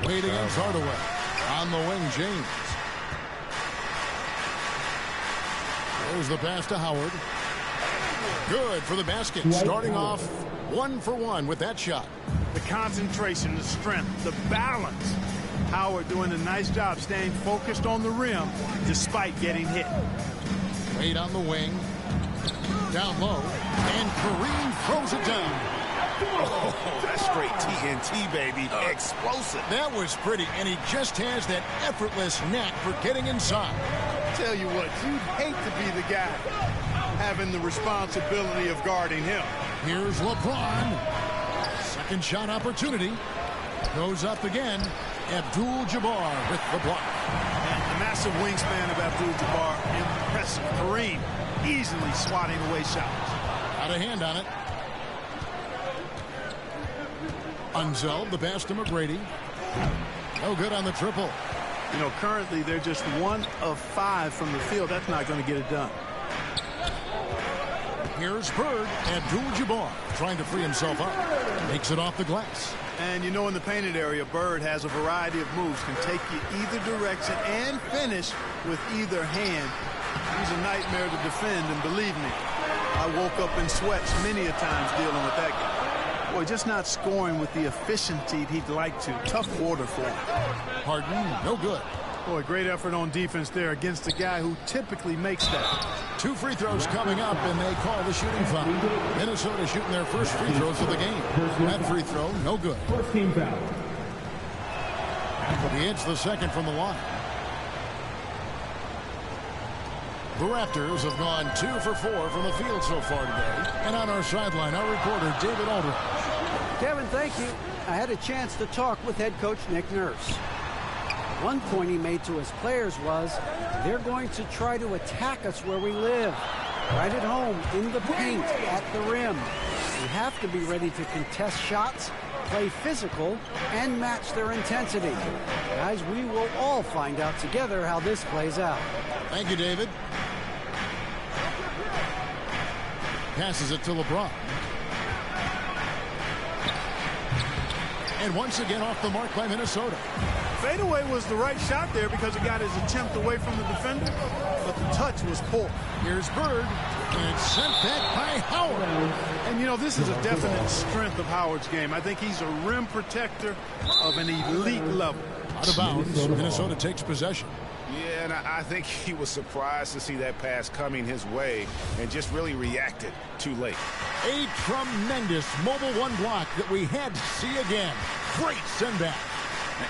Wade against Hardaway. On the wing, James. There's the pass to Howard. Good for the basket. Starting off 1 for 1 with that shot. The concentration, the strength, the balance. Howard doing a nice job staying focused on the rim despite getting hit. Wade on the wing. Down low. And Kareem throws it down. Oh, that's straight TNT, baby. Explosive. That was pretty, and he just has that effortless knack for getting inside. Tell you what, you'd hate to be the guy having the responsibility of guarding him. Here's LeBron. Second shot opportunity. Goes up again. Abdul-Jabbar with the block. And the massive wingspan of Abdul-Jabbar, impressive. Kareem easily swatting away shots. Got a hand on it. Unzeld, the pass to McGrady. No good on the triple. You know, currently they're just 1 of 5 from the field. That's not going to get it done. Here's Bird. Abdul-Jabbar trying to free himself up. Makes it off the glass. And you know, in the painted area, Bird has a variety of moves. Can take you either direction and finish with either hand. He's a nightmare to defend, and believe me, I woke up in sweats many a times dealing with that guy. Boy, just not scoring with the efficiency he'd like to. Tough quarter for him. Harden, no good. Boy, great effort on defense there against a guy who typically makes that. 2 free throws coming up, and they call the shooting foul. Minnesota shooting their first free throws of the game. That free throw, no good. First team foul. He hits the second from the line. The Raptors have gone 2 for 4 from the field so far today. And on our sideline, our reporter, David Aldridge. Kevin, thank you. I had a chance to talk with head coach Nick Nurse. One point he made to his players was, they're going to try to attack us where we live. Right at home, in the paint, at the rim. We have to be ready to contest shots, play physical, and match their intensity. Guys, we will all find out together how this plays out. Thank you, David. Passes it to LeBron. And once again off the mark by Minnesota. Fadeaway was the right shot there because it got his attempt away from the defender, but the touch was poor. Here's Bird, and it's sent back by Howard. And, you know, this is a definite strength of Howard's game. I think he's a rim protector of an elite level. Out of bounds, Minnesota takes possession. Yeah, and I think he was surprised to see that pass coming his way and just really reacted too late. A tremendous mobile one block that we had to see again. Great send back.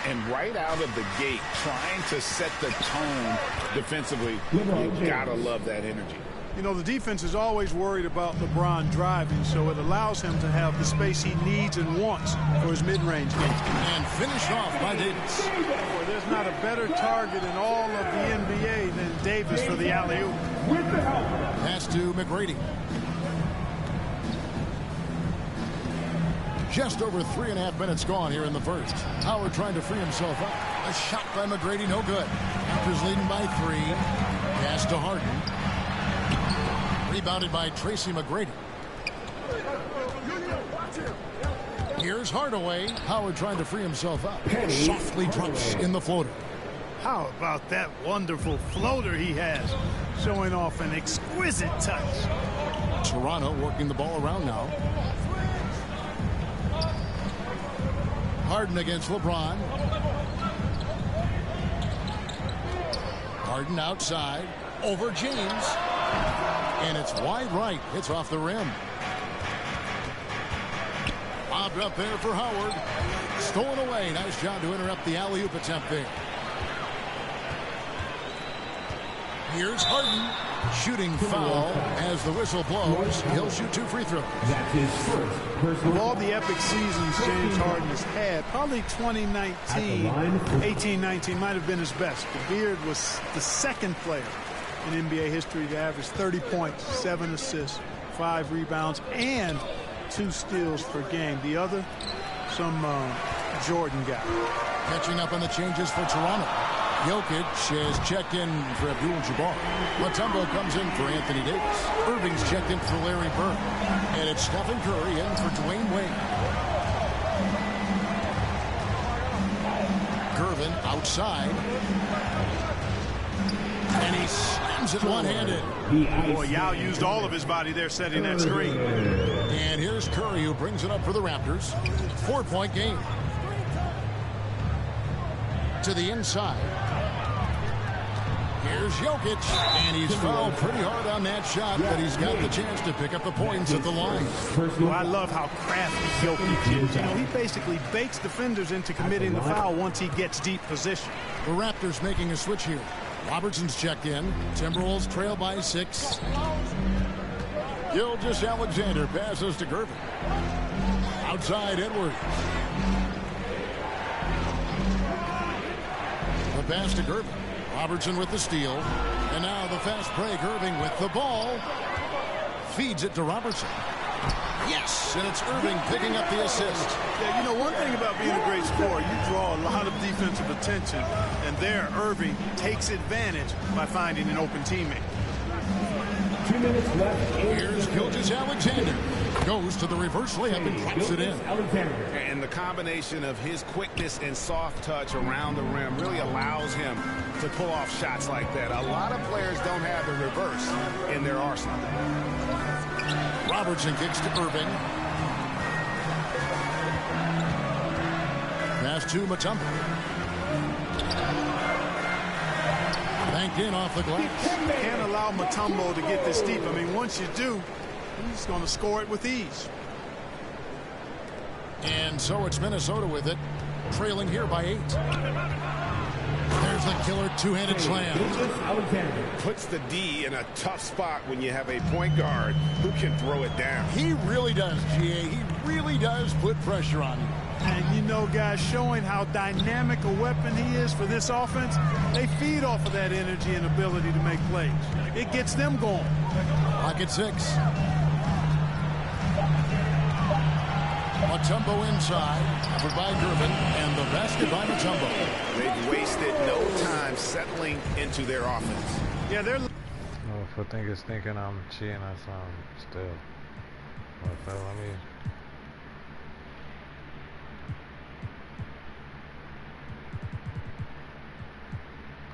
And right out of the gate, trying to set the tone defensively, you gotta love that energy. You know, the defense is always worried about LeBron driving, so it allows him to have the space he needs and wants for his mid-range game. And finished off by Davis. Boy, there's not a better target in all of the NBA than Davis for the alley-oop. Pass to McGrady. Just over 3.5 minutes gone here in the first. Howard trying to free himself up. A shot by McGrady, no good. Raptors leading by 3. Pass to Harden. Rebounded by Tracy McGrady. Here's Hardaway. Howard trying to free himself up. Softly drops in the floater. How about that wonderful floater he has, showing off an exquisite touch. Toronto working the ball around now. Harden against LeBron. Harden outside. Over James. And it's wide right. It's off the rim. Bobbed up there for Howard. Stolen away. Nice job to interrupt the alley-oop attempt there. Here's Harden. Shooting foul as the whistle blows. He'll shoot 2 free throws. That's his first personal. Of all the epic seasons James Harden has had, probably 2019, 18-19 might have been his best. The Beard was the second player in NBA history to average 30 points, 7 assists, 5 rebounds, and 2 steals per game. The other, some Jordan guy. Catching up on the changes for Toronto. Jokic has checked in for Abdul-Jabbar. Mutombo comes in for Anthony Davis. Irving's checked in for Larry Bird. And it's Stephen Curry in for Dwayne Wade. Irvin outside. And he slams it one-handed. Boy, Yao used all of his body there setting that screen. And here's Curry, who brings it up for the Raptors. 4-point game. To the inside. Here's Jokic, and he's fouled pretty hard on that shot, but he's got the chance to pick up the points at the line. Well, I love how crafty Jokic is. You know, he basically bakes defenders into committing the foul once he gets deep position. The Raptors making a switch here. Robertson's checked in. Timberwolves trail by 6. Gilgeous-Alexander passes to Gervin. Outside Edwards. The pass to Gervin. Robertson with the steal. And now the fast break. Irving with the ball. Feeds it to Robertson. Yes, and it's Irving picking up the assist. Yeah, you know, one thing about being a great scorer, you draw a lot of defensive attention. And there, Irving takes advantage by finding an open teammate. 2 minutes left. Here's Gilgeous-Alexander. Goes to the reverse layup and drops it in. And the combination of his quickness and soft touch around the rim really allows him to pull off shots like that. A lot of players don't have the reverse in their arsenal. Robertson kicks to Irving. Pass to Mutombo. Banked in off the glass. Can't allow Mutombo to get this deep. I mean, once you do, he's going to score it with ease. And so it's Minnesota with it, trailing here by 8. There's the killer two-handed slam. Puts the D in a tough spot when you have a point guard who can throw it down. He really does, GA. He really does put pressure on you. And you know, guys, showing how dynamic a weapon he is for this offense, they feed off of that energy and ability to make plays. It gets them going. Clock at 6. Mutombo inside, covered by Gervin, and the basket by Mutombo. They've wasted no time settling into their offense. Yeah, they're... No, if I think it's thinking I'm cheating or something, still. But let me...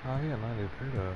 Oh, yeah, 93 though.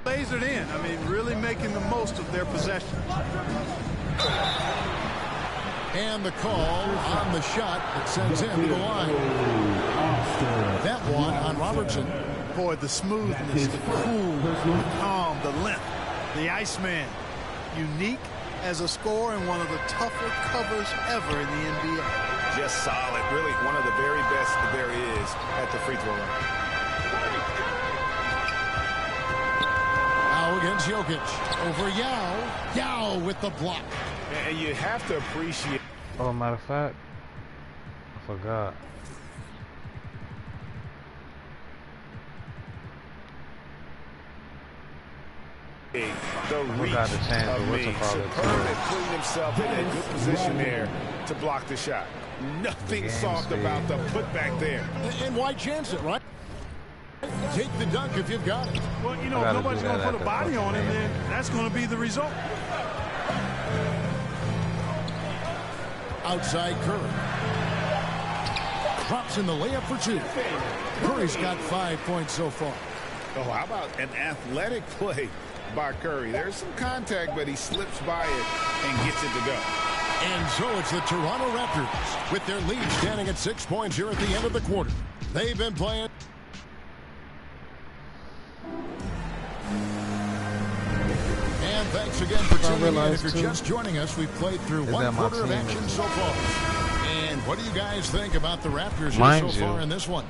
lasered in. I mean, really making the most of their possession. And the call on the shot that sends him to the line. That one on Robertson. Boy, the smoothness, the cool, the calm, the length. The Iceman. Unique as a scorer and one of the tougher covers ever in the NBA. Just solid. Really one of the very best there is at the free throw line. Now against Jokic. Over Yao. Yao with the block. And you have to appreciate... Oh, matter of fact, I forgot. The reach of me. Superb at putting himself in a good position there to block the shot. Nothing soft about the putback there. And why chance it, right? Take the dunk if you've got it. Well, you know, if nobody's going to put a body on him, then that's going to be the result. Outside Curry. Drops in the layup for 2. Curry's got 5 points so far. Oh, how about an athletic play by Curry? There's some contact, but he slips by it and gets it to go. And so it's the Toronto Raptors with their lead standing at 6 points here at the end of the quarter. They've been playing. And thanks again for tuning in. If you're just joining us, we've played through 1 quarter of action so far. And what do you guys think about the Raptors here so far in this one?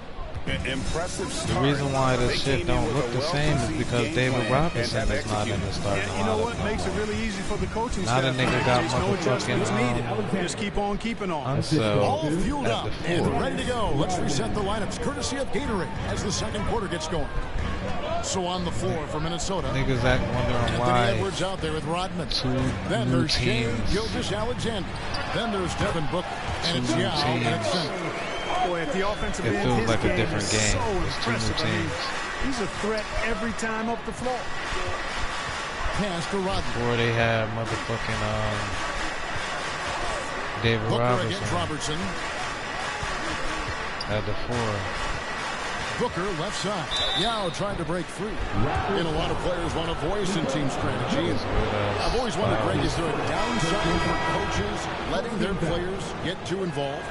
Impressive The start. reason why this They shit came in don't with look a the same is well-conceived because game David plan Robinson and is not in the executed. starting Yeah, you know what? lineup. Makes it really easy for the coaching Not staff. a nigga got There's no motherfucking adjustments needed. Just keep on keeping on. Unsell All fueled at up the and 4. ready to go. Let's reset the lineups courtesy of Gatorade as the second quarter gets going. So on the floor for Minnesota, Niggas act wondering Anthony why Edwards out there with Rodman. two Then new there's Shea teams. Gilgeous-Alexander. Then there's Devin Booker. And it's Two Yao teams. at center. Boy, at the offensive It end, feels his like a game different is game. so It's two new impressive. I mean, teams. he's a threat every time up the floor. Pass to Rodman. Before they had motherfucking David Booker against Robinson Robertson. at the 4. Booker left side. Yao trying to break free. And a lot of players want a voice in team strategy. I've always wondered, Greg, is there a downside for coaches letting their players get too involved?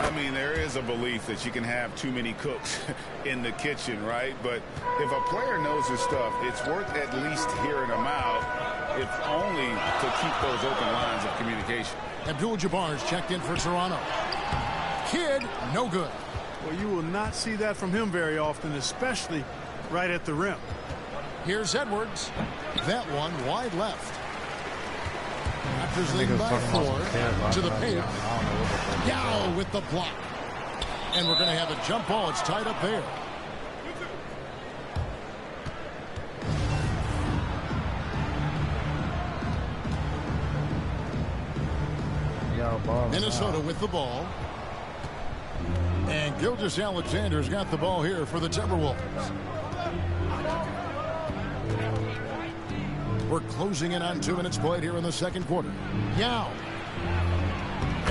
I mean, there is a belief that you can have too many cooks in the kitchen, right? But if a player knows his stuff, it's worth at least hearing them out, if only to keep those open lines of communication. Abdul-Jabbar's checked in for Toronto. Kid, no good. Well, you will not see that from him very often, especially right at the rim. Here's Edwards. That one wide left. Raptors leading Niggas by talking about 4 some care to the about paint. I don't know what the fuck. Yao with the block. And we're going to have a jump ball. It's tied up there. Y'all balling Minnesota out. with the ball. And Gilgeous-Alexander's got the ball here for the Timberwolves. We're closing in on 2 minutes played here in the second quarter. Yao.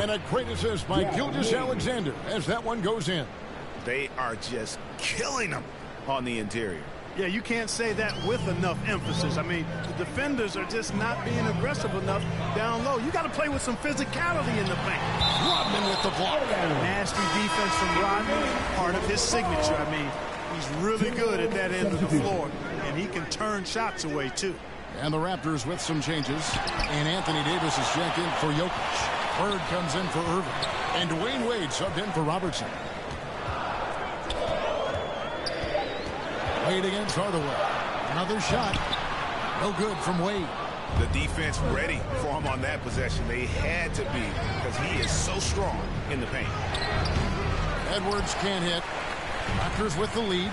And a great assist by Gilgeous-Alexander as that one goes in. They are just killing them on the interior. Yeah, you can't say that with enough emphasis. I mean, the defenders are just not being aggressive enough down low. You got to play with some physicality in the paint. Rodman with the block. Nasty defense from Rodman, part of his signature. I mean, he's really good at that end of the floor, and he can turn shots away, too. And the Raptors with some changes. And Anthony Davis is checked in for Jokic. Bird comes in for Irving. And Dwayne Wade subbed in for Robertson. Wade against Hardaway. Another shot. No good from Wade. The defense ready for him on that possession. They had to be, because he is so strong in the paint. Edwards can't hit. Raptors with the lead.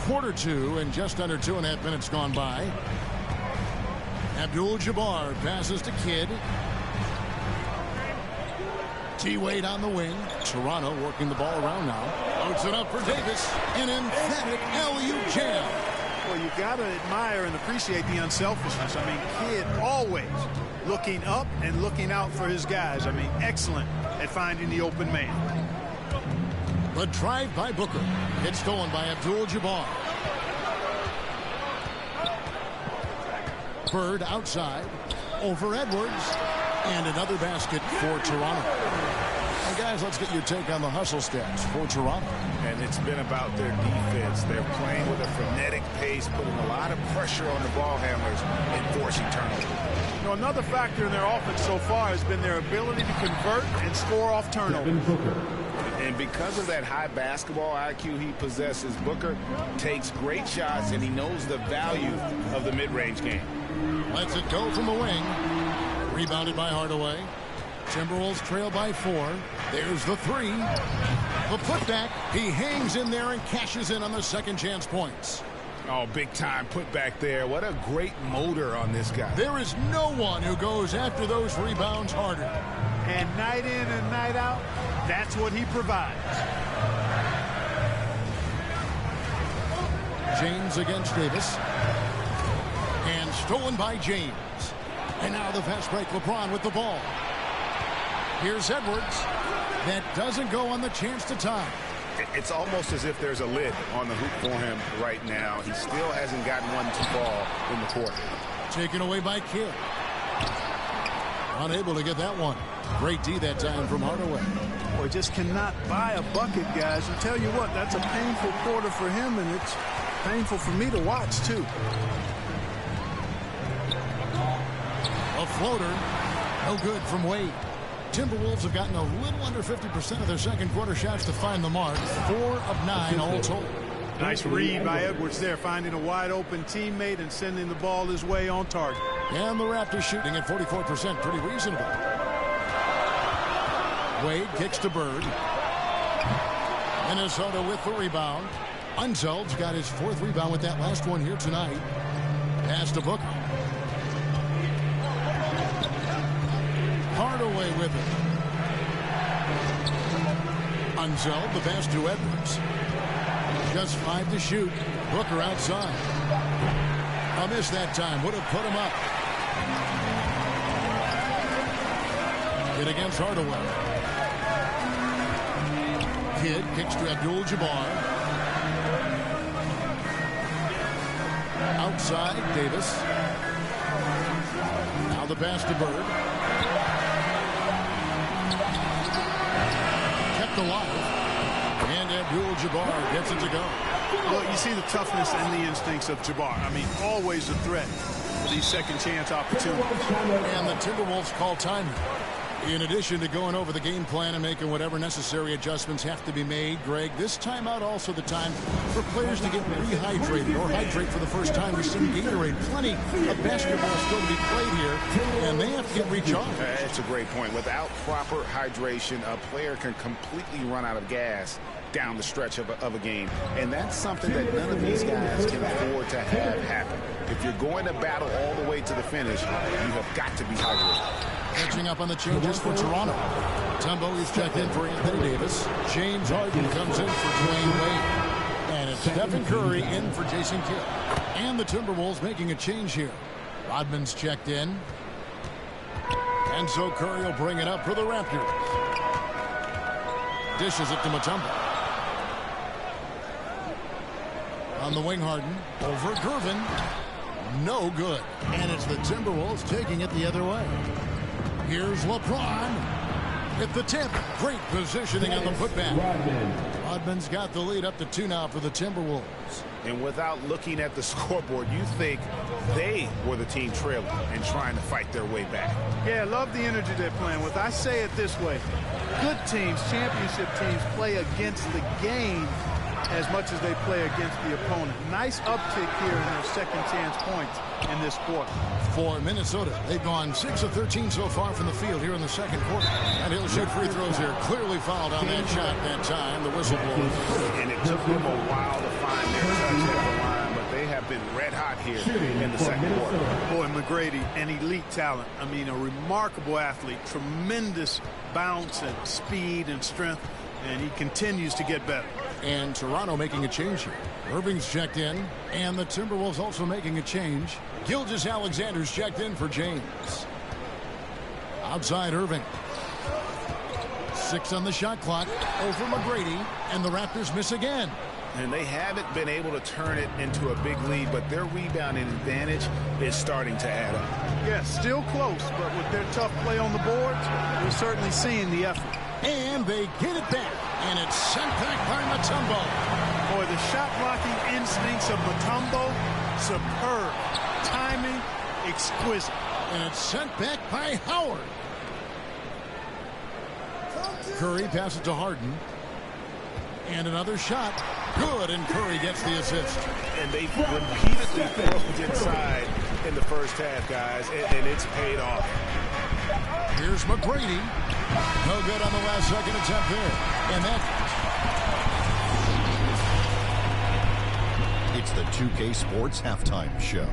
Quarter 2 and just under 2.5 minutes gone by. Abdul-Jabbar passes to Kidd. T-Wade on the wing. Toronto working the ball around now. Outs it up for Davis. An emphatic LU jam. Well, you got to admire and appreciate the unselfishness. I mean, Kidd always looking up and looking out for his guys. I mean, excellent at finding the open man. The drive by Booker. It's stolen by Abdul-Jabbar. Bird outside. Over Edwards. And another basket for Toronto. And guys, let's get your take on the hustle stats for Toronto. And it's been about their defense. They're playing with a frenetic pace, putting a lot of pressure on the ball handlers and forcing turnovers. You know, another factor in their offense so far has been their ability to convert and score off turnovers. And because of that high basketball IQ he possesses, Booker takes great shots, and he knows the value of the mid-range game. Lets it go from the wing. Rebounded by Hardaway. Timberwolves trail by 4. There's the 3. The putback. He hangs in there and cashes in on the second chance points. Oh, big time put back there. What a great motor on this guy. There is no one who goes after those rebounds harder. And night in and night out, that's what he provides. James against Davis. And stolen by James. And now the fast break. LeBron with the ball. Here's Edwards. That doesn't go on the chance to tie. It's almost as if there's a lid on the hoop for him right now. He still hasn't gotten one to fall in the quarter. Taken away by Kidd. Unable to get that one. Great D that time from Hardaway. Boy, just cannot buy a bucket, guys. I tell you what, that's a painful quarter for him, and it's painful for me to watch, too. A floater. No good from Wade. Timberwolves have gotten a little under 50% of their second quarter shots to find the mark. 4 of 9 all told. Nice read by Edwards there, finding a wide open teammate and sending the ball his way on target. And the Raptors shooting at 44%, pretty reasonable. Wade kicks to Bird. Minnesota with the rebound. Unzeld's got his 4th rebound with that last one here tonight. Pass to Booker. Hardaway with it. Unzeld, the pass to Edwards. Just 5 to shoot. Booker outside. A miss that time. Would have put him up. Hit against Hardaway. Kidd kicks to Abdul-Jabbar. Outside, Davis. Now the pass to Bird. Kept alive. And Abdul-Jabbar gets it to go. Well, you see the toughness and the instincts of Jabbar. I mean, always a threat for these second chance opportunities. And the Timberwolves call time here. In addition to going over the game plan and making whatever necessary adjustments have to be made, Greg, this timeout also the time for players to get rehydrated or hydrate for the first time with some Gatorade. Plenty of basketball still to be played here, and they have to get recharged. That's a great point. Without proper hydration, a player can completely run out of gas down the stretch of a game. And that's something that none of these guys can afford to have happen. If you're going to battle all the way to the finish, you have got to be hydrated. Catching up on the changes for Toronto. Mutombo is checked in for Anthony Davis. James Harden comes in for Dwayne Wade. And it's Stephen Curry in for Jason Kidd. And the Timberwolves making a change here. Rodman's checked in. And so Curry will bring it up for the Raptors. Dishes it to Mutombo. On the wing, Harden. Over Gervin. No good. And it's the Timberwolves taking it the other way. Here's LeBron at the tip. Great positioning on the putback. Rodman's got the lead up to 2 now for the Timberwolves. And without looking at the scoreboard, you think they were the team trailing and trying to fight their way back. Yeah, I love the energy they're playing with. I say it this way. Good teams, championship teams, play against the game as much as they play against the opponent. Nice uptick here in their second chance points in this quarter. For Minnesota, they've gone 6 of 13 so far from the field here in the second quarter. And he'll shoot free throws here. Clearly fouled on that shot that time. The whistle blows. And it took them a while to find their touch at the line, but they have been red hot here in the second quarter. Boy, McGrady, an elite talent. I mean, a remarkable athlete. Tremendous bounce and speed and strength. And he continues to get better. And Toronto making a change here. Irving's checked in, and the Timberwolves also making a change. Gilgeous-Alexander's checked in for James. Outside Irving. 6 on the shot clock. Over McGrady, and the Raptors miss again. And they haven't been able to turn it into a big lead, but their rebounding advantage is starting to add up. Yeah, still close, but with their tough play on the boards, we're certainly seeing the effort. And they get it back, and it's sent back by Mutombo. Boy, the shot-blocking instincts of Mutombo, superb. Timing, exquisite. And it's sent back by Howard. Curry passes to Harden. And another shot. Good, and Curry gets the assist. And they repeatedly throwed inside in the first half, guys, and it's paid off. Here's McGrady. No good on the last second attempt there. And that... It's the 2K Sports Halftime Show.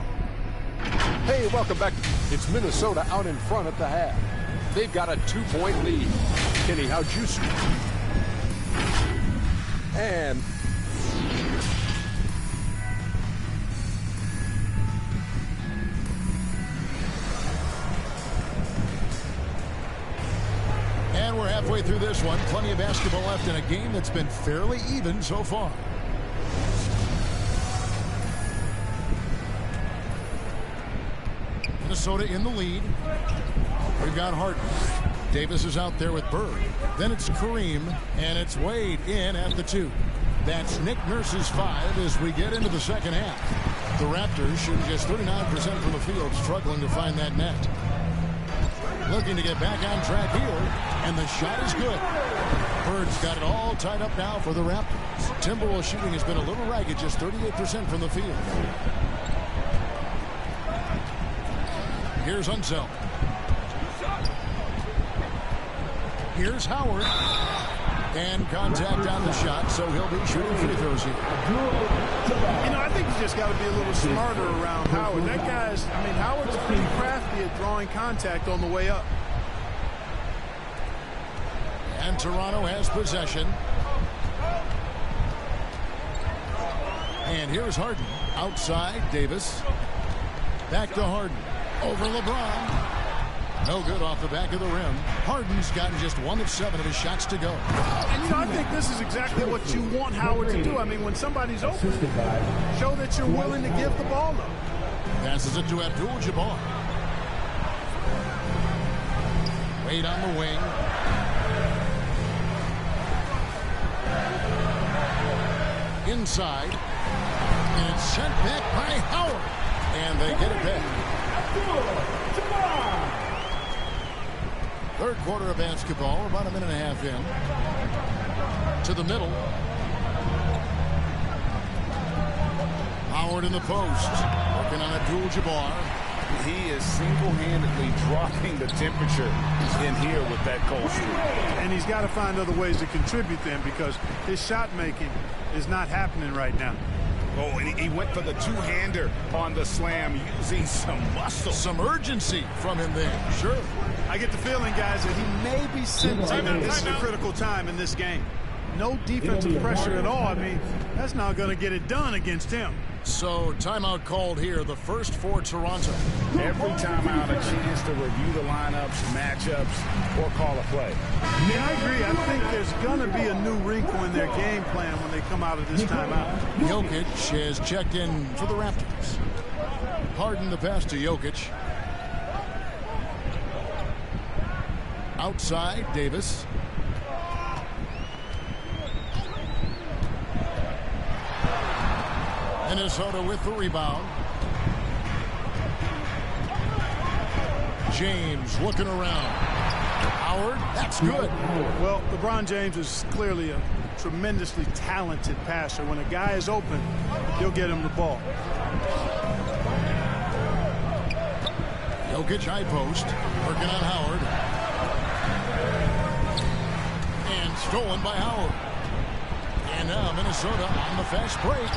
Hey, welcome back. It's Minnesota out in front at the half. They've got a 2-point lead. Kenny, how'd you see? And we're halfway through this one. Plenty of basketball left in a game that's been fairly even so far. Minnesota in the lead. We've got Harden. Davis is out there with Bird. Then it's Kareem, and it's Wade in at the 2. That's Nick Nurse's 5 as we get into the second half. The Raptors shooting just 39% from the field, struggling to find that net. Looking to get back on track here. And the shot is good. Bird's got it all tied up now for the Raptors. Timberwolves shooting has been a little ragged, just 38% from the field. Here's Unseld. Here's Howard. And contact on the shot, so he'll be shooting free throws here. You know, I think you just got to be a little smarter around Howard. That guy's, I mean, Howard's pretty crafty at drawing contact on the way up. And Toronto has possession. And here's Harden. Outside, Davis. Back to Harden. Over LeBron. No good off the back of the rim. Harden's gotten just 1 of 7 of his shots to go. And, you know, I think this is exactly what you want Howard to do. I mean, when somebody's open, show that you're willing to give the ball up. Passes it to Abdul-Jabbar. Wade on the wing. Inside. And it's sent back by Howard. And they get it back. Third quarter of basketball, about a minute and a half in. To the middle. Howard in the post. Working on Abdul-Jabbar. He is single-handedly dropping the temperature in here with that cold streak. And he's got to find other ways to contribute then, because his shot making is not happening right now. Oh, and he went for the two-hander on the slam, using some muscle. Some urgency from him there. Sure. I get the feeling, guys, that he may be sensing that this is a critical time in this game. No defensive pressure at all. I mean, that's not going to get it done against him. So, timeout called here, the first for Toronto. Every timeout, a chance to review the lineups, matchups, or call a play. Yeah, I agree. I think there's going to be a new wrinkle in their game plan when they come out of this timeout. Jokic has checked in for the Raptors. Harden the pass to Jokic. Outside, Davis. Minnesota with the rebound. James looking around. Howard, that's good. Well, LeBron James is clearly a tremendously talented passer. When a guy is open, he'll get him the ball. Jokic high post. Working on Howard. And stolen by Howard. And now Minnesota on the fast break.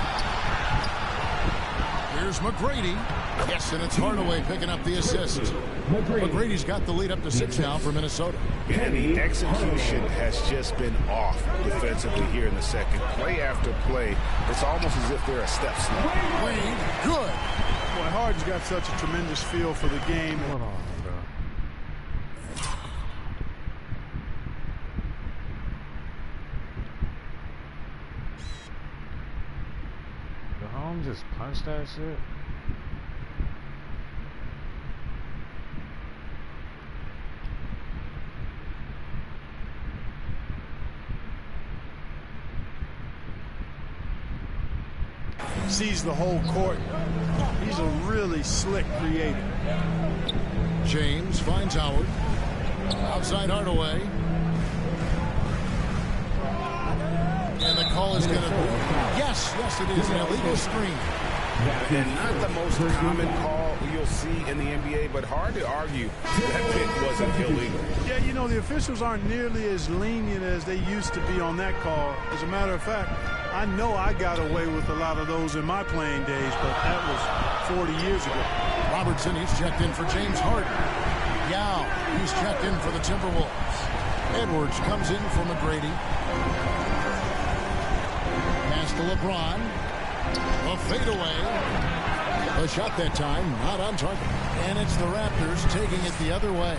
Here's McGrady. Yes, and it's Hardaway picking up the assist. McGrady's got the lead up to 6 now for Minnesota. And the execution has just been off defensively here in the second. Play after play, it's almost as if they're a step slow. Wade, good. Boy, Harden's got such a tremendous feel for the game. Hold on, bro. Did Holmes just punch that shit? Sees the whole court. He's a really slick creator. James finds Howard. Outside Hardaway. And the call is going to be, yes, it is an illegal screen. And not the most common call you'll see in the NBA, but hard to argue that pick wasn't illegal. Yeah, you know, the officials aren't nearly as lenient as they used to be on that call. As a matter of fact, I know I got away with a lot of those in my playing days, but that was 40 years ago. Robertson, he's checked in for James Harden. Yao, he's checked in for the Timberwolves. Edwards comes in for McGrady. Pass to LeBron. A fadeaway. A shot that time, not on target. And it's the Raptors taking it the other way.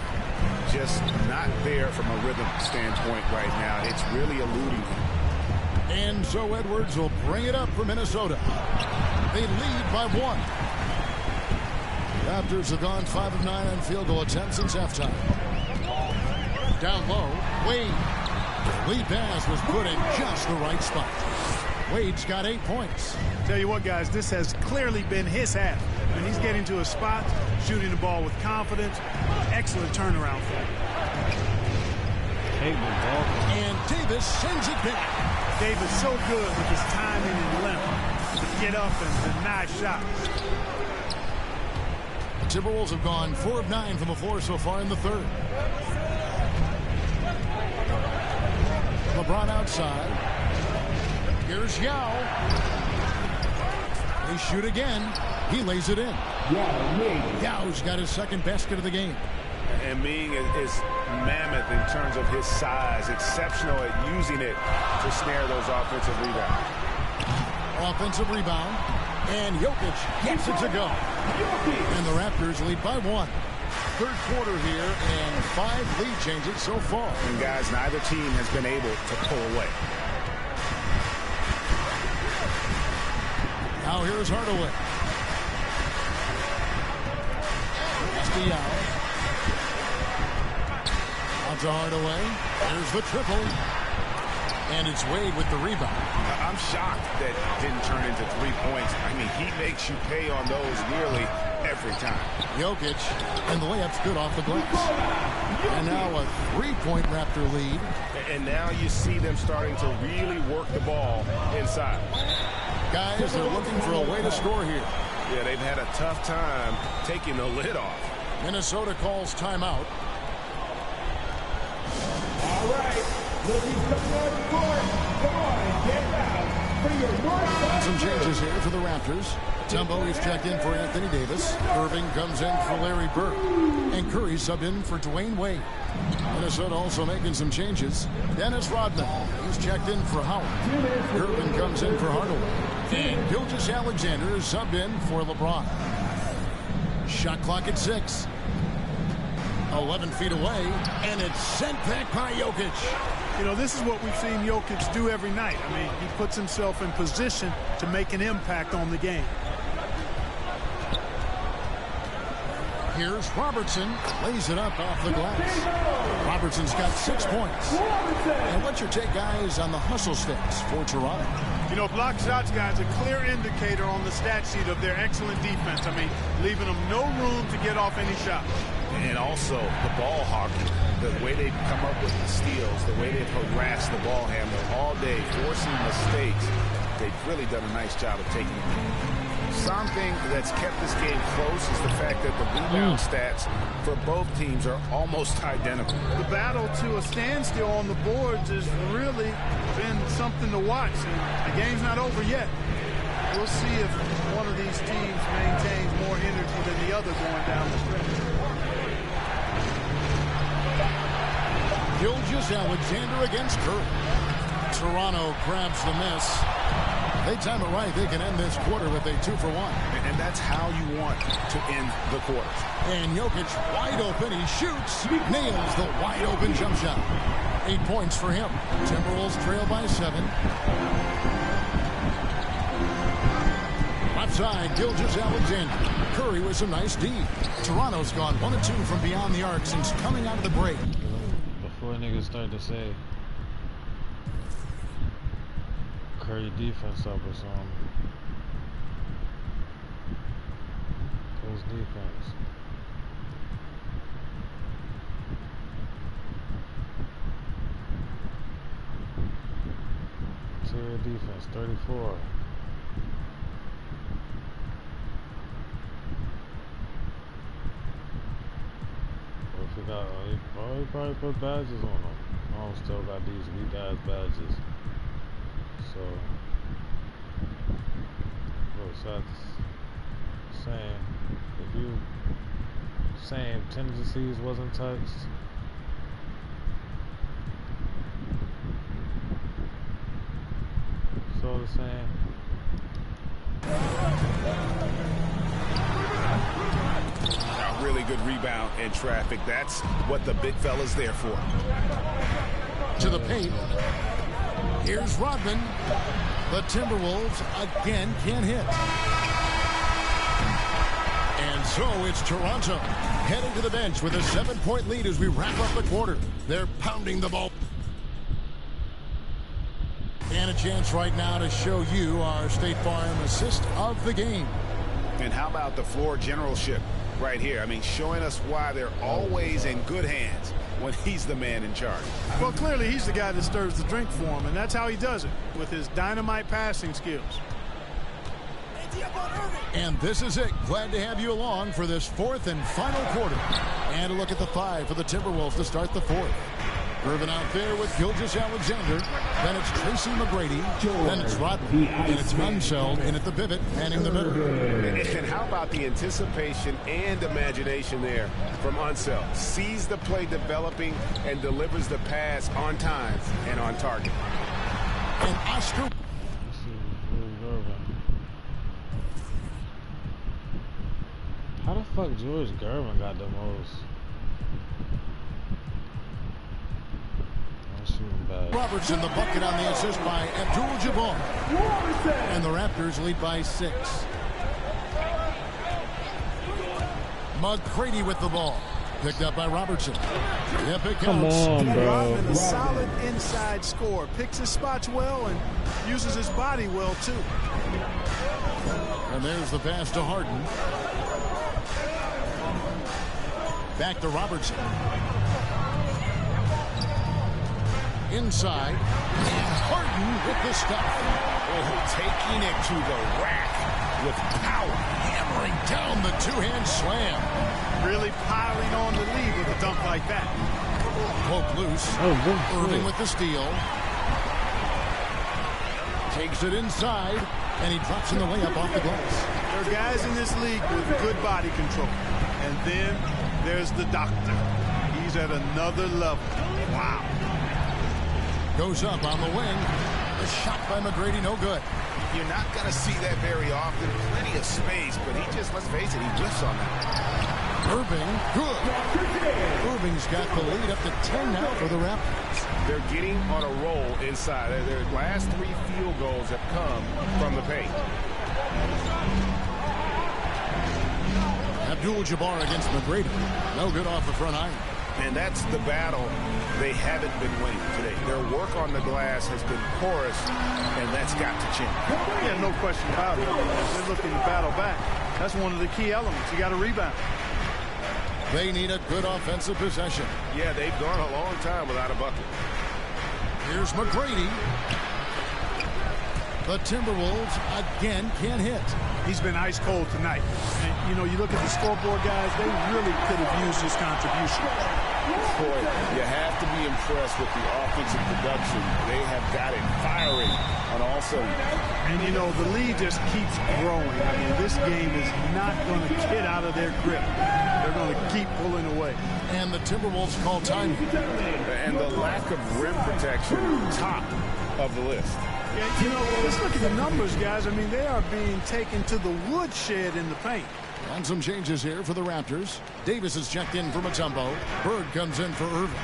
Just not there from a rhythm standpoint right now. It's really eluding him. And so Edwards will bring it up for Minnesota. They lead by 1. Raptors have gone 5 of 9 on field goal attempts since halftime. Down low, Wade. Lead pass was put in just the right spot. Wade's got 8 points. Tell you what, guys, this has clearly been his half. When he's getting to a spot, shooting the ball with confidence, excellent turnaround for him. And Davis sends it back. Davis so good with his timing and length to get up and deny shots. The Timberwolves have gone 4 of 9 from the floor so far in the third. LeBron outside. Here's Yao. They shoot again. He lays it in. Yao's got his second basket of the game. And Ming is mammoth in terms of his size, exceptional at using it to snare those offensive rebounds. Offensive rebound, and Jokic gets it to go. And the Raptors lead by 1. Third quarter here, and 5 lead changes so far. And guys, neither team has been able to pull away. Now here's Hardaway. Yao. On to Hardaway. Here's the triple. And it's Wade with the rebound. I'm shocked that didn't turn into 3 points. I mean, he makes you pay on those nearly every time. Jokic, and the layup's good off the glass. And now a 3-point Raptor lead. And now you see them starting to really work the ball inside. Guys, they're looking for a way to score here. Yeah, they've had a tough time taking the lid off. Minnesota calls timeout. All right. Looking coming on court. Come on, get out. Bring your north. Some changes here for the Raptors. Tumbo is checked in for Anthony Davis. Irving comes in for Larry Bird. And Curry subbed in for Dwayne Wade. Minnesota also making some changes. Dennis Rodman, he's checked in for Howard. Irving comes in for Hardaway. And Gilgeous-Alexander is subbed in for LeBron. Shot clock at 6. 11 feet away, and it's sent back by Jokic. You know, this is what we've seen Jokic do every night. I mean, he puts himself in position to make an impact on the game. Here's Robertson, lays it up off the glass. Robertson's got 6 points. And what's your take, guys, on the hustle stats for Toronto? You know, block shots, guys, a clear indicator on the stat sheet of their excellent defense. I mean, leaving them no room to get off any shot. And also the ball hockey, the way they've come up with the steals, the way they've harassed the ball handler all day, forcing mistakes. They've really done a nice job of taking it. Something that's kept this game close is the fact that the rebound stats for both teams are almost identical. The battle to a standstill on the boards has really been something to watch, and the game's not over yet. We'll see if one of these teams maintains more energy than the other going down the stretch. Gilgeous-Alexander against Curry. Toronto grabs the miss. They time it right. They can end this quarter with a 2-for-1. And that's how you want to end the quarter. And Jokic wide open. He shoots. Nails the wide open jump shot. 8 points for him. Timberwolves trail by 7. Left side, Gilgeous-Alexander. Curry with some nice D. Toronto's gone 1 of 2 from beyond the arc since coming out of the break. Before niggas start to say Curry defense up or something. His defense. Interior defense, 34. If he got, he probably put badges on him. Holmes still got these weak ass badges. So, what's that saying? If you saying tendencies wasn't touched, so the saying. A really good rebound in traffic. That's what the big fella's there for. To the paint. Here's Rodman. The Timberwolves again can't hit. And so it's Toronto heading to the bench with a 7-point lead as we wrap up the quarter. They're pounding the ball. And a chance right now to show you our State Farm assist of the game. And how about the floor generalship right here? I mean, showing us why they're always in good hands. when he's the man in charge. Well, clearly he's the guy that stirs the drink for him, and that's how he does it, with his dynamite passing skills. And this is it. Glad to have you along for this fourth and final quarter. And a look at the 5 for the Timberwolves to start the fourth. Irvin out there with Gilgeous-Alexander. Then it's Tracy McGrady. Then it's Rodman. And it's Unseld in at the pivot, manning the middle. And how about the anticipation and imagination there from Unseld? Sees the play developing and delivers the pass on time and on target. And Oscar. How the fuck George Gervin got the most? I'm shooting bad. Robertson the bucket on the assist by Abdul-Jabbar. And the Raptors lead by 6. McGrady with the ball. Picked up by Robertson. Yep, it Come counts. on, bro. Rodman, a solid inside scorer. Picks his spots well and uses his body well, too. And there's the pass to Harden. Back to Robertson. Inside. And Harden with the stuff. Oh, taking it to the rack with power. Hammering down the two-hand slam. Really piling on the lead with a dunk like that. Poke loose. Irving with the steal. Takes it inside. And he drops in the layup off the glass. There are guys in this league with good body control. And then there's the doctor. He's at another level. Wow. Goes up on the wing. A shot by McGrady, no good. You're not going to see that very often. Plenty of space, but he just, let's face it, he whiffs on that. Irving, good. Irving's got the lead up to 10 now for the Raptors. They're getting on a roll inside. Their last 3 field goals have come from the paint. Abdul-Jabbar against McGrady. No good off the front iron. And that's the battle they haven't been winning today. Their work on the glass has been porous, and that's got to change. Yeah, no question about it. They're looking to battle back. That's one of the key elements. You got to rebound. They need a good offensive possession. Yeah, they've gone a long time without a bucket. Here's McGrady. The Timberwolves again can't hit. He's been ice cold tonight. And, you know, you look at the scoreboard, guys, they really could have used his contribution. Boy, you have to be impressed with the offensive production. They have got it firing on all cylinders. And, you know, the lead just keeps growing. I mean, this game is not going to get out of their grip. They're going to keep pulling away. And the Timberwolves call time. And the lack of rim protection, top of the list. Yeah, you know, let's look at the numbers, guys. I mean, they are being taken to the woodshed in the paint. And some changes here for the Raptors. Davis is checked in for Mutombo. Bird comes in for Irvin.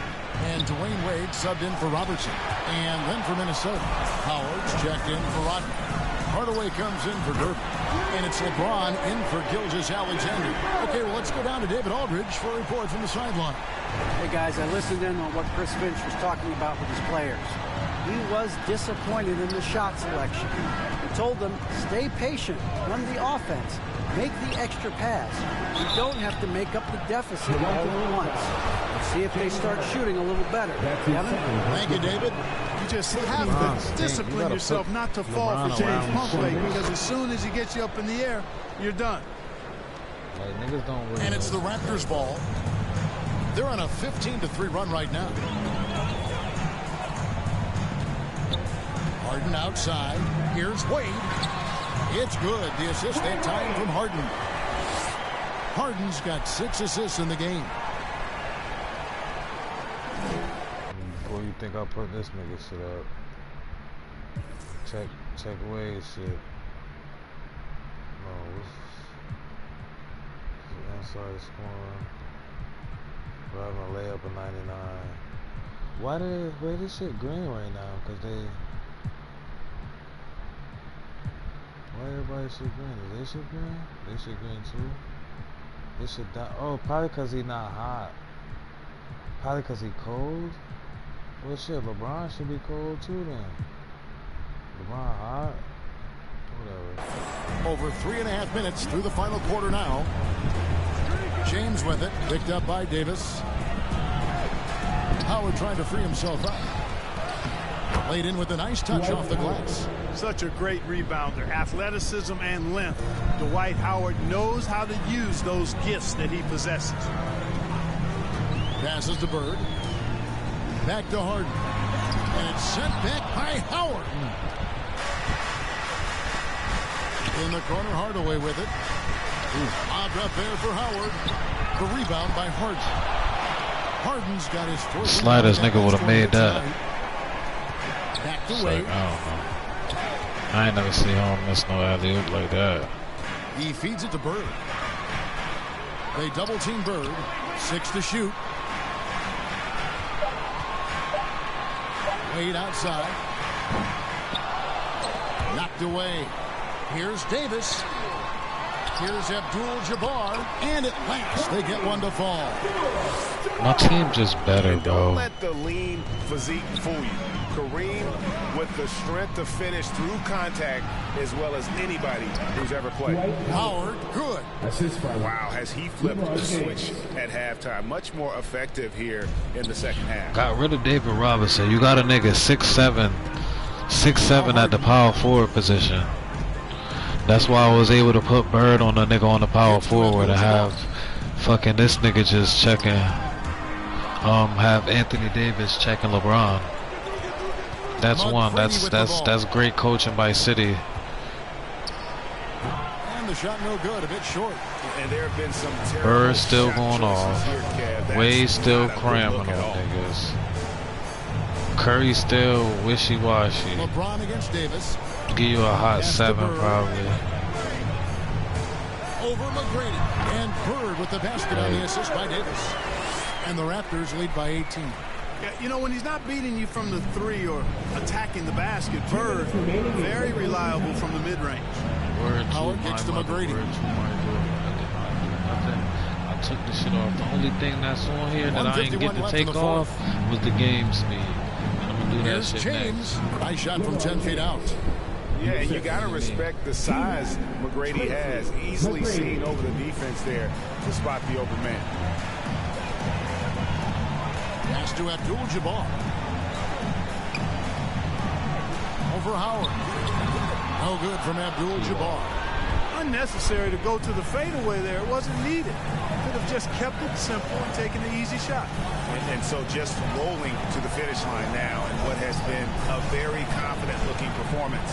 And Dwayne Wade subbed in for Robertson. And then for Minnesota, Howard's checked in for Rodman. Hardaway comes in for Durbin. And it's LeBron in for Gilgeous-Alexander. Okay, well, let's go down to David Aldridge for a report from the sideline. Hey, guys, I listened in on what Chris Finch was talking about with his players. He was disappointed in the shot selection. He told them, stay patient, run the offense, make the extra pass. You don't have to make up the deficit all at once. Let's see if they start shooting a little better. Kevin? Thank you, David. You just have to discipline yourself not to fall for James Pumphrey, because as soon as he gets you up in the air, you're done. Like, niggas don't really. And it's the Raptors' ball. They're on a 15-3 run right now. Harden outside. Here's Wade. It's good. The assist that time from Harden. Harden's got 6 assists in the game. Before you think I'll put this nigga shit up. Check Wade's shit. No, what's inside scoring? Driving a layup of 99. Why this shit green right now? Cause why everybody shit green? Is they shit green? They shit green too? They shit down. Oh, probably cause he not hot. Probably cause he cold? Well shit, LeBron should be cold too then. LeBron hot? Whatever. Over 3.5 minutes through the final quarter now. James with it, picked up by Davis. Howard trying to free himself up. Laid in with a nice touch off the glass. Such a great rebounder. Athleticism and length. Dwight Howard knows how to use those gifts that he possesses. Passes to Bird. Back to Harden. And it's sent back by Howard. In the corner, Hardaway with it. Lobbed up there for Howard. The rebound by Harden. Harden's got his first. Sliders nigga would have made that. Back to It's Wade. like, I don't know. I ain't never seen him miss no alley-oop like that. He feeds it to Bird. They double team Bird. 6 to shoot. Wade outside. Knocked away. Here's Davis. Here's Abdul-Jabbar. And at last, they get one to fall. My team just better, Don't bro. let the lean physique fool you. Kareem with the strength to finish through contact as well as anybody who's ever played. Howard, good. Wow, has he flipped the switch at halftime. Much more effective here in the second half. Got rid of David Robinson. You got a nigga 6'7", 6'7" at the power forward position. That's why I was able to put Bird on the nigga on the power forward and have fucking this nigga just checking. Have Anthony Davis checking LeBron. That's one. That's great coaching by City. And the shot no good, a bit short. And there have been some terrible Bird still shot going choices off. here, Kev. That's Wade still not a good cramming look on at all. niggas. Curry still wishy-washy. LeBron against Davis. Give you a hot Pass to 7 Bird. probably. Over McGrady. And Bird with the basket on the assist by Davis. And the Raptors lead by 18. Yeah, you know, when he's not beating you from the three or attacking the basket, Bird, very reliable from the mid-range. Howard kicks to McGrady. I took the shit off. The only thing that's on here that I didn't get 151 to left in take the off fourth. was the game speed. I'm gonna do that Here's shit James. next. Nice shot from 10 feet out. Yeah, and you got to respect the size McGrady has. Easily seen over the defense there to spot the open man. Pass to Abdul-Jabbar. Over Howard. No good from Abdul-Jabbar. Unnecessary to go to the fadeaway there. It wasn't needed. Could have just kept it simple and taken the easy shot. And so just rolling to the finish line now in what has been a very confident-looking performance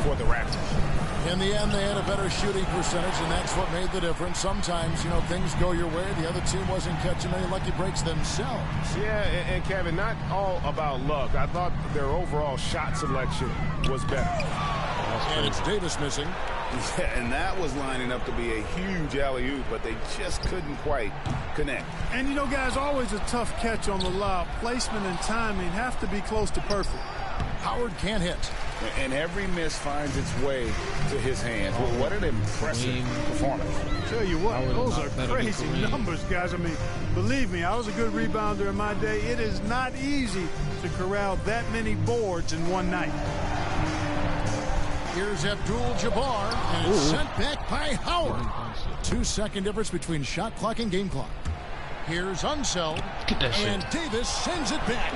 for the Raptors. In the end, they had a better shooting percentage, and that's what made the difference. Sometimes, you know, things go your way. The other team wasn't catching any lucky breaks themselves. Yeah, and Kevin, not all about luck. I thought their overall shot selection was better. And it's Davis missing. Yeah, and that was lining up to be a huge alley-oop, but they just couldn't quite connect. And, you know, guys, always a tough catch on the lob. Placement and timing have to be close to perfect. Howard can't hit. And every miss finds its way to his hands. Well, what an impressive performance. Tell you what, those are better than crazy Kareem. numbers, guys. I mean, believe me, I was a good rebounder in my day. It is not easy to corral that many boards in one night. Here's Abdul-Jabbar, and it's sent back by Howard. 2-second difference between shot clock and game clock. Here's Unseld, Get that shit. and Davis sends it back.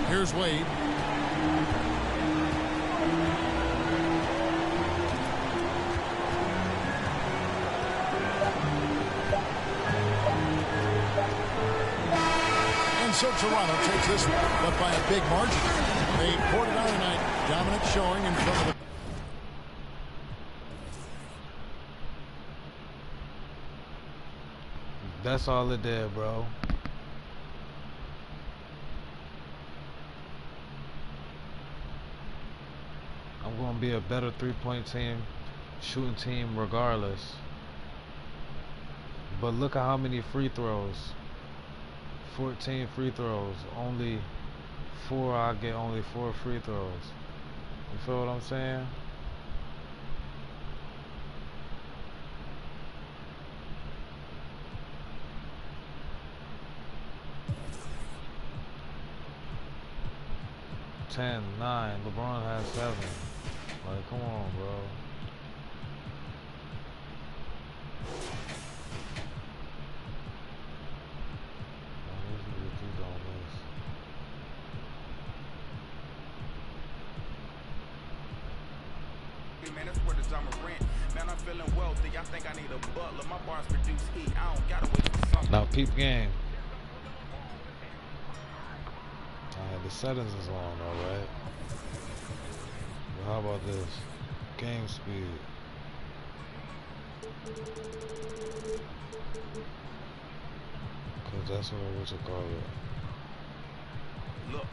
Here's Wade. And so Toronto takes this one, but by a big margin. They poured it on tonight. Dominant showing in front of the... That's all it did, bro. I'm going to be a better three-point team, shooting team regardless. But look at how many free throws. 14 free throws. Only 4, I get only 4 free throws. You feel what I'm saying? Ten, 9. LeBron has 7. Like, come on, bro. Ja Morant. Man, I'm feeling wealthy. I think I need a butler. My bars produce heat. I don't gotta wait for something. Now peep game. Alright, the settings is on, alright. Well, how about this? Game speed. Cause that's what you call it. Look,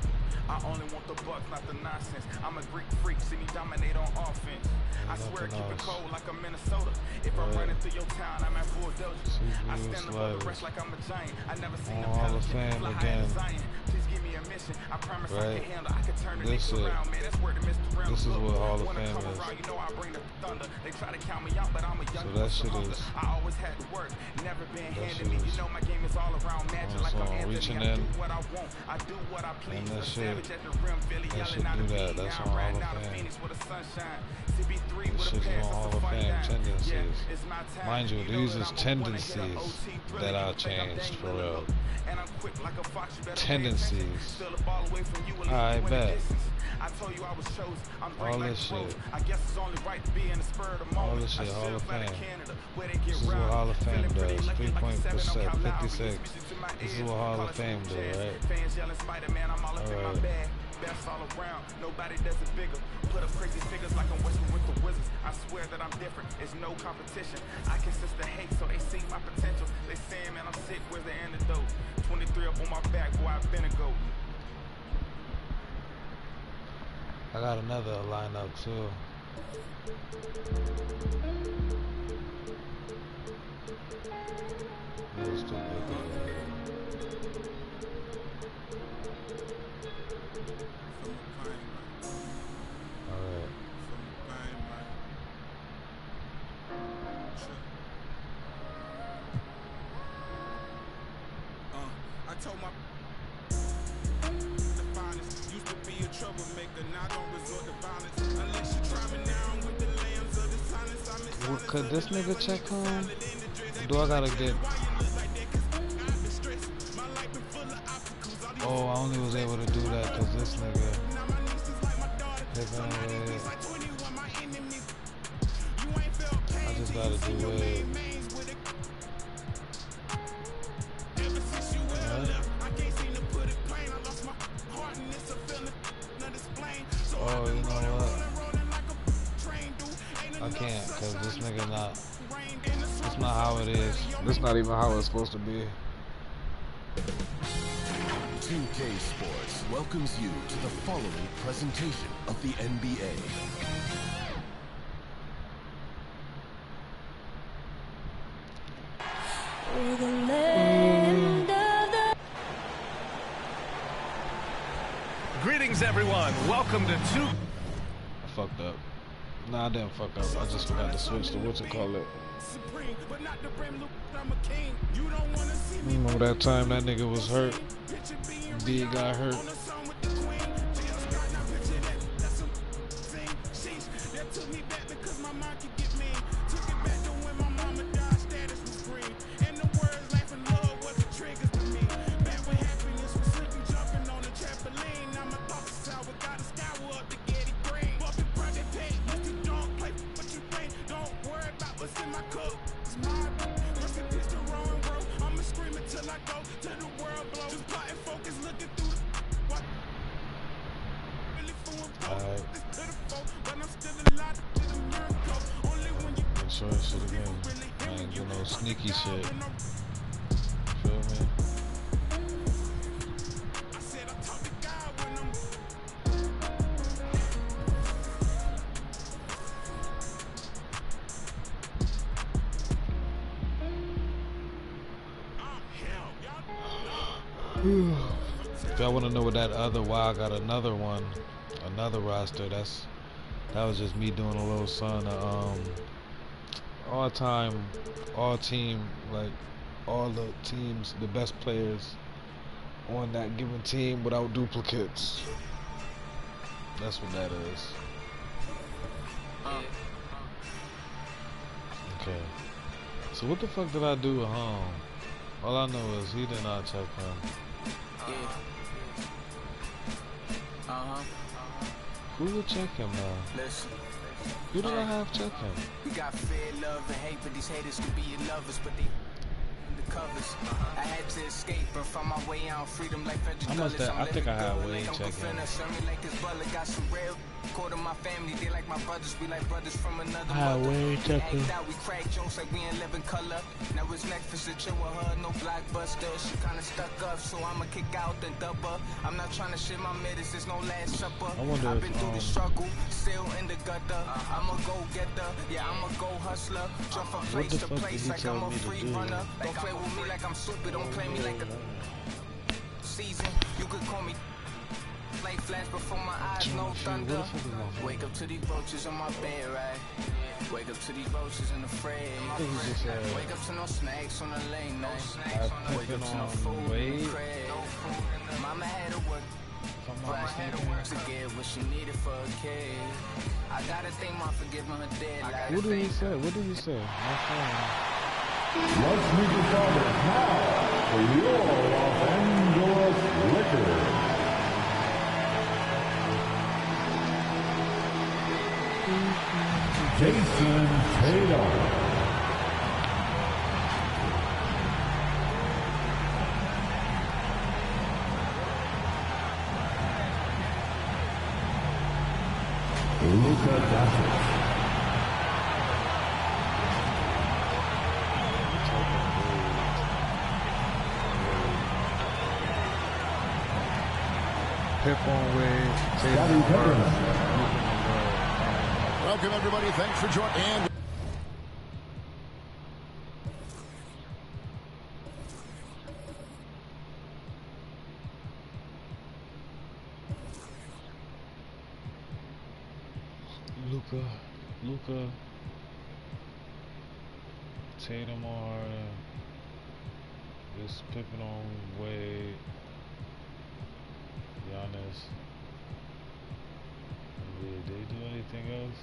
I only want the bucks, not the nonsense. I'm a Greek freak, see me dominate on offense. I swear, keep it cold like I'm Minnesota. If I'm running through your town, I'm at bulldozer. I stand above the rest like I'm a giant. I never seen a pelican fly high as Zion. Please give me a mission. I promise I can handle. I can turn the Knicks around, man. That's where the Mr. Brown. This is what Hall of Fame is. You know I bring the thunder. They try to count me out, but I'm a young so that I always had to work, never been handed me. You know my game is all around magic like I'm Anthony. I do what I want. I do what I please. That should do that. That's on Hall of Fame. This shit is on Hall of Fame tendencies. Mind you, these is tendencies that I changed for real. Tendencies. I bet. All this shit. All this shit, Hall of Fame. This is what Hall of Fame does. 3.56. This is what Hall of Fame does, right? Alright. Best all around, nobody does it bigger. Put up crazy figures like I'm Western with the Wizards. I swear that I'm different, it's no competition. I can sense the hate, so they see my potential. They saying, man, I'm sick, where's the antidote? 23 up on my back, boy, I've been a goat. I got another lineup too. Let's do it. I told my the finest used to be a troublemaker. Now don't resort to violence unless you're driving down with the lambs of the silence. Could this nigga check home? Do I gotta get? Oh, I only was able to do that because this nigga I just gotta do it. Oh, you know what? I can't, cause this nigga not. It's not how it is. This not even how it's supposed to be. 2K Sports welcomes you to the following presentation of the NBA. We're the land of the... Greetings, everyone. Welcome to I fucked up. Nah, I didn't fuck up. I just forgot to switch to what you call it. Remember that time that nigga was hurt? B got hurt. Sneaky shit. Feel me? If y'all want to know what that other, why I got another one, another roster, that was just me doing a little son all time, all team, like all the teams, the best players on that given team without duplicates. That's what that is. Okay. So what the fuck did I do at home? All I know is he did not check him. Who would check him now? Listen, Who did I have checking? We got fear, love, and hate, but these haters could be your lovers, but they the covers. I had to escape and find my way out, freedom like Frederick Douglass. I think I had Wade checking. Got some real quarter my family, they like my brothers, we like brothers from another mother. Wade checking. We crack jokes like we in living color. Now it's Netflix to chill with her, no blockbuster. She kinda stuck up, so I'ma kick out the dubber. I'm not trying to shit my mitters, there's no last supper. I've been through the struggle, still in the gutter. I'm a go-getter, yeah, I'm a go-hustler. Jump from place to place like I'm a free runner. Don't play with me like I'm stupid, don't play me like a season. You could call me like flash before my eyes, no thunder. Wake up to these roaches on my bed, right? Wake up to these roaches in the fray. Wake up to no snacks on the lane night. Wake up to no food in the crib. Mama had to work, but I had to work to get what she needed for a kid. I gotta thank my for giving her dead. What did he say? What did he say? My phone. Let's meet the starters now for your Los Angeles Lakers. Jason Tatum. Luka Doncic. Pip on Wade. Welcome, everybody. Thanks for joining. Luka, Tatum on Harden, this Pippen on Wade, Giannis. Did they do anything else?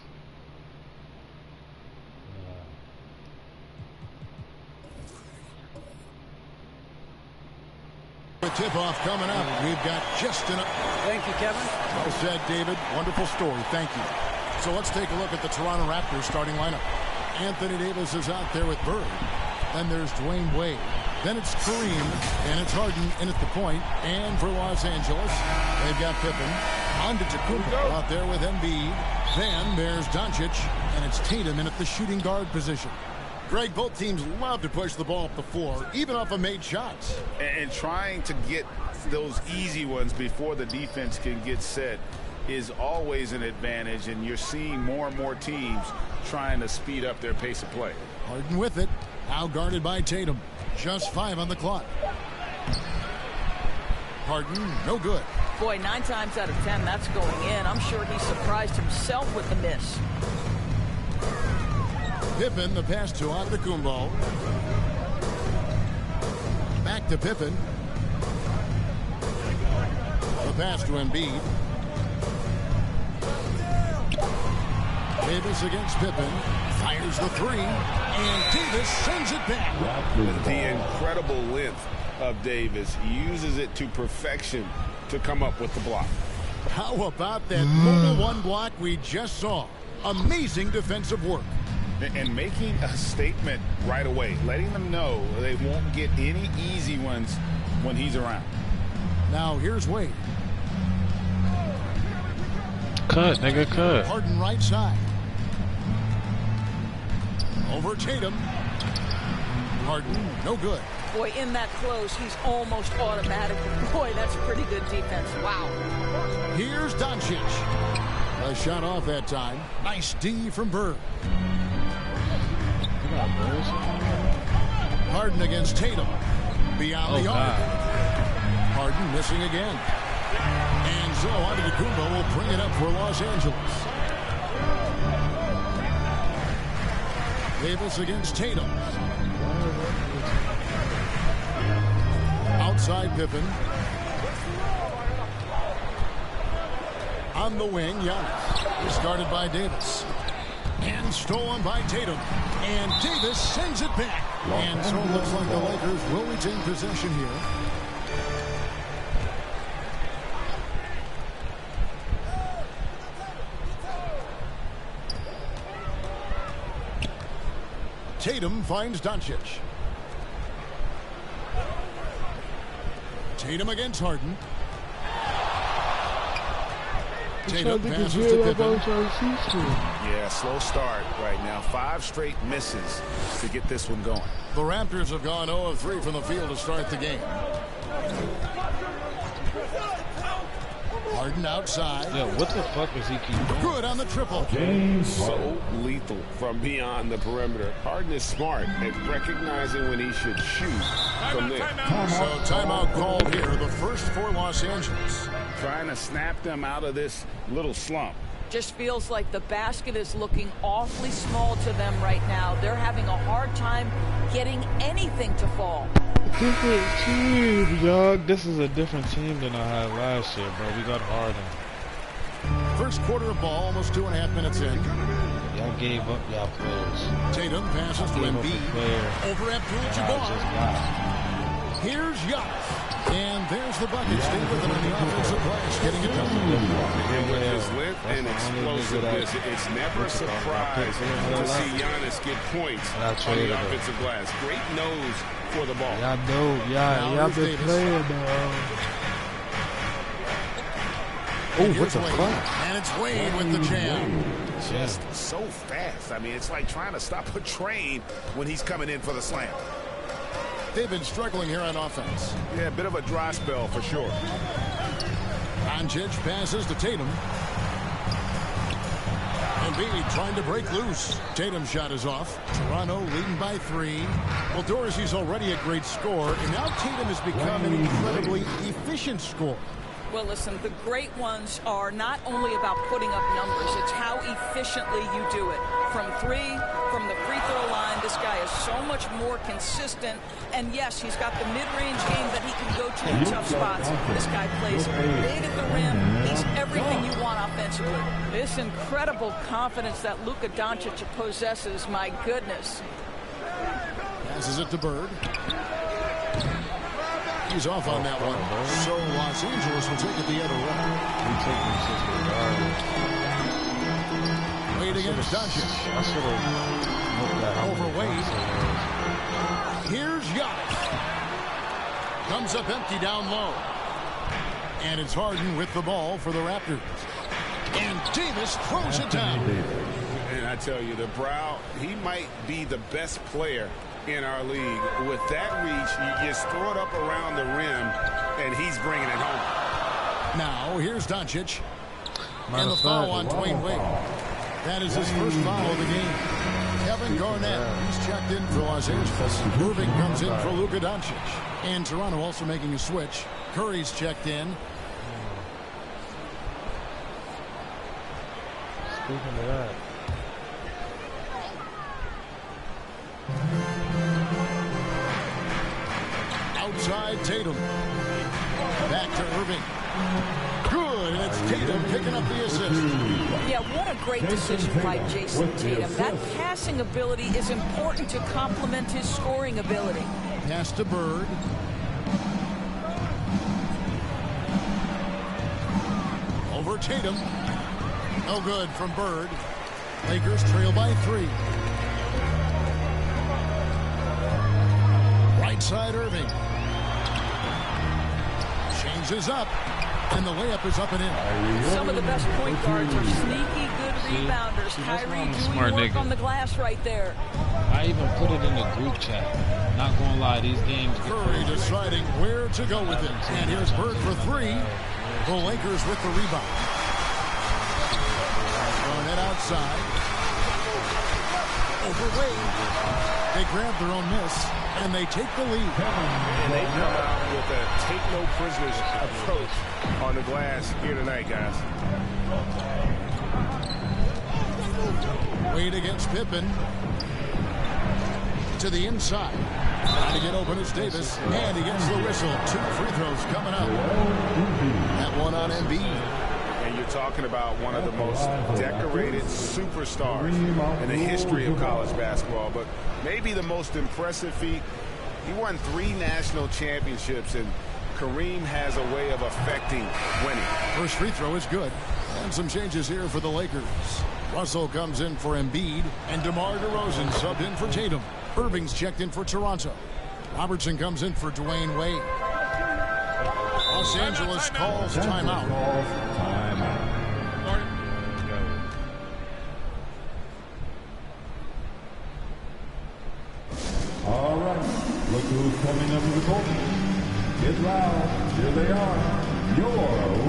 The tip-off coming up. We've got just enough. Thank you, Kevin. Well said, David. Wonderful story. Thank you. So let's take a look at the Toronto Raptors starting lineup. Anthony Davis is out there with Bird. Then there's Dwayne Wade. Then it's Kareem, and it's Harden in at the point. And for Los Angeles, they've got Pippen. Antetokounmpo out there with Embiid. Then there's Doncic, and it's Tatum in at the shooting guard position. Greg, both teams love to push the ball up the floor, even off of made shots. And trying to get those easy ones before the defense can get set is always an advantage, and you're seeing more and more teams trying to speed up their pace of play. Harden with it. Now guarded by Tatum. Just 5 on the clock. Harden, no good. Boy, 9 times out of 10, that's going in. I'm sure he surprised himself with the miss. Pippen, the pass to Antetokounmpo. Back to Pippen. The pass to Embiid. Davis against Pippen. Fires the 3. And Davis sends it back. The incredible length of Davis. He uses it to perfection to come up with the block. How about that mobile one block we just saw? Amazing defensive work. And making a statement right away, letting them know they won't get any easy ones when he's around. Now here's Wade. Cut, nigga, cut. Harden right side. Over Tatum. Harden, no good. Boy, in that close, he's almost automatic. Boy, that's pretty good defense. Wow. Here's Doncic. A shot off that time. Nice D from Bird. Harden against Tatum. Beyond the arc. Harden missing again. And so Antetokounmpo will bring it up for Los Angeles. Davis against Tatum. Outside Pippen. On the wing, Giannis. Started by Davis. And stolen by Tatum. And Davis sends it back. And so it looks like the Lakers will retain possession here. Tatum finds Doncic. Tatum against Harden. Tatum passes to Pippen. Yeah, slow start right now. 5 straight misses to get this one going. The Raptors have gone 0 of 3 from the field to start the game. Harden outside. Yeah, what the fuck is he keep doing? Good on the triple. So lethal from beyond the perimeter. Harden is smart at recognizing when he should shoot from there. So timeout called here, the first for Los Angeles. Trying to snap them out of this little slump. Just feels like the basket is looking awfully small to them right now. They're having a hard time getting anything to fall. Different team, dog. This is a different team than I had last year, bro. We got Harden. First quarter of ball, almost 2.5 minutes in. Y'all gave up y'all players. Tatum passes to Embiid. Over Abdul-Jabbar. Here's Giannis. And there's the bucket. Stay with it on the offensive glass. Getting it done. And with his length and explosiveness, it's never a surprise to see Giannis get points on the offensive glass. Great nose for the ball. Y'all know, y'all been playing, Oh, what the fuck? And it's Wade with the jam. Just so fast. I mean, it's like trying to stop a train when he's coming in for the slam. They've been struggling here on offense. Yeah, a bit of a dry spell for sure. Doncic passes to Tatum. Embiid trying to break loose. Tatum's shot is off. Toronto leading by 3. Well, Dorsey's already a great scorer, and now Tatum has become an incredibly efficient scorer. Well, listen, the great ones are not only about putting up numbers, it's how efficiently you do it. From 3, from the free throw line, this guy is so much more consistent. And yes, he's got the mid-range game that he can go to in tough spots. This guy plays big at the rim. He's everything you want offensively. This incredible confidence that Luka Doncic possesses, my goodness. Passes it to Bird. He's off on that one. So Los Angeles will take it the other way. Wade against Doncic. Over Wade. Here's Giannis. Comes up empty down low. And it's Harden with the ball for the Raptors. And Davis throws it down. And I tell you, the Brow, he might be the best player in our league. With that reach, you just throw it up around the rim, and he's bringing it home. Now, here's Doncic. And the foul on Dwayne Wade. That is his first foul of the game. Kevin Garnett, he's checked in for Los Angeles. Irving comes in for Luka Doncic. And Toronto also making a switch. Curry's checked in. Speaking of that. Outside Tatum. Back to Irving. Good, and it's Tatum picking up the assist. Yeah, what a great decision by Jason Tatum. That passing ability is important to complement his scoring ability. Pass to Bird. Over Tatum. No good from Bird. Lakers trail by 3. Right side Irving. Changes up. And the layup is up and in. Some of the best point guards are sneaky good rebounders. Kyrie doing work on the glass right there. I even put it in the group chat. Not gonna lie, these games. Curry deciding where to go with it. And here's Bird for 3. The Lakers with the rebound. Garnett outside. Over Wade. They grab their own miss, and they take the lead. And they come out with a take-no-prisoners approach on the glass here tonight, guys. Wade against Pippen. To the inside. Trying to get open is Davis. And he gets the whistle. 2 free throws coming up. That one on Embiid. And you're talking about one of the most decorated superstars in the history of college basketball, but maybe the most impressive feat. He won 3 national championships, and Kareem has a way of affecting winning. First free throw is good. And some changes here for the Lakers. Russell comes in for Embiid, and DeMar DeRozan subbed in for Tatum. Irving's checked in for Toronto. Robertson comes in for Dwayne Wade. Los Angeles calls timeout. All right, look who's coming up to the court. Get loud. Here they are, your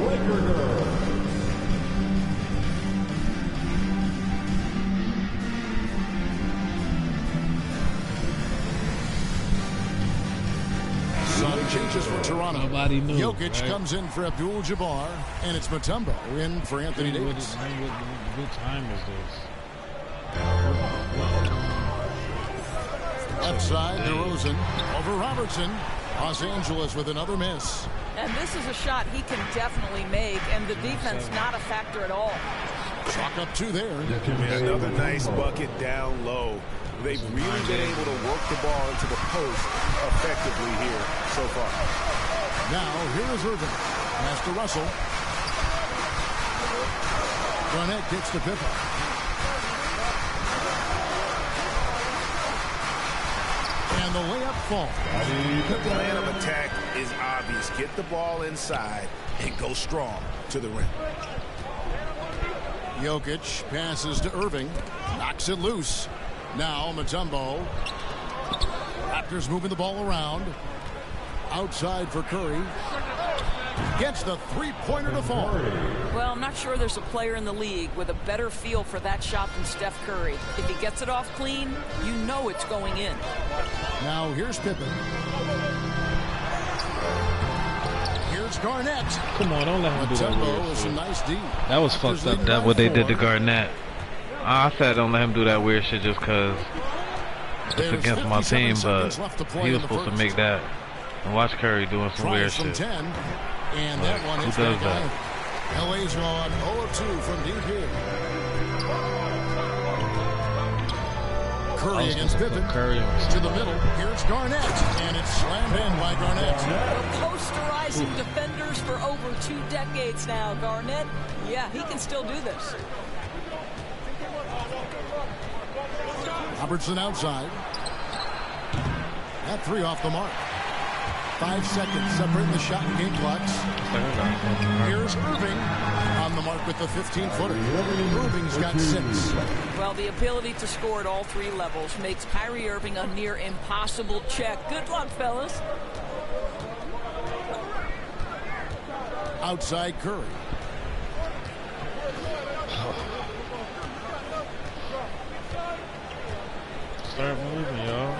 Laker girls. Sun changes for Toronto. Nobody knew. Jokic comes in for Abdul-Jabbar, and it's Mutombo in for Anthony Davis. What time is this? Left side, DeRozan over Robertson. Los Angeles with another miss. And this is a shot he can definitely make, and the defense not a factor at all. Chalk up 2 there. Another nice bucket down low. They've really been able to work the ball into the post effectively here so far. Now, here is Irving. Pass to Russell. Garnett gets to Pippen. And the layup falls. The plan of attack is obvious. Get the ball inside and go strong to the rim. Jokic passes to Irving. Knocks it loose. Now Mutombo. Raptors moving the ball around. Outside for Curry. Gets the three-pointer to fall. Well, I'm not sure there's a player in the league with a better feel for that shot than Steph Curry. If he gets it off clean, you know it's going in. Now here's Pippen. Here's Garnett. Come on, don't let him do that. Mutombo is a nice D. That was fucked up, that what they did to Garnett. I said don't let him do that weird shit just because it's against my team, but he was supposed to make that. And watch Curry doing some weird shit. 10, and that one Who is does that? LA's on 0-2 from deep here. Curry against Pippen. Curry to the middle. Here's Garnett, and it's slammed in by Garnett. Posterizing defenders for over 2 decades now. Garnett, yeah, he can still do this. Robertson outside. That 3 off the mark. 5 seconds separating the shot and game clocks. Here's Irving on the mark with the 15-footer. Irving's got 6. Well, the ability to score at all 3 levels makes Kyrie Irving a near impossible check. Good luck, fellas. Outside Curry. Start moving, y'all.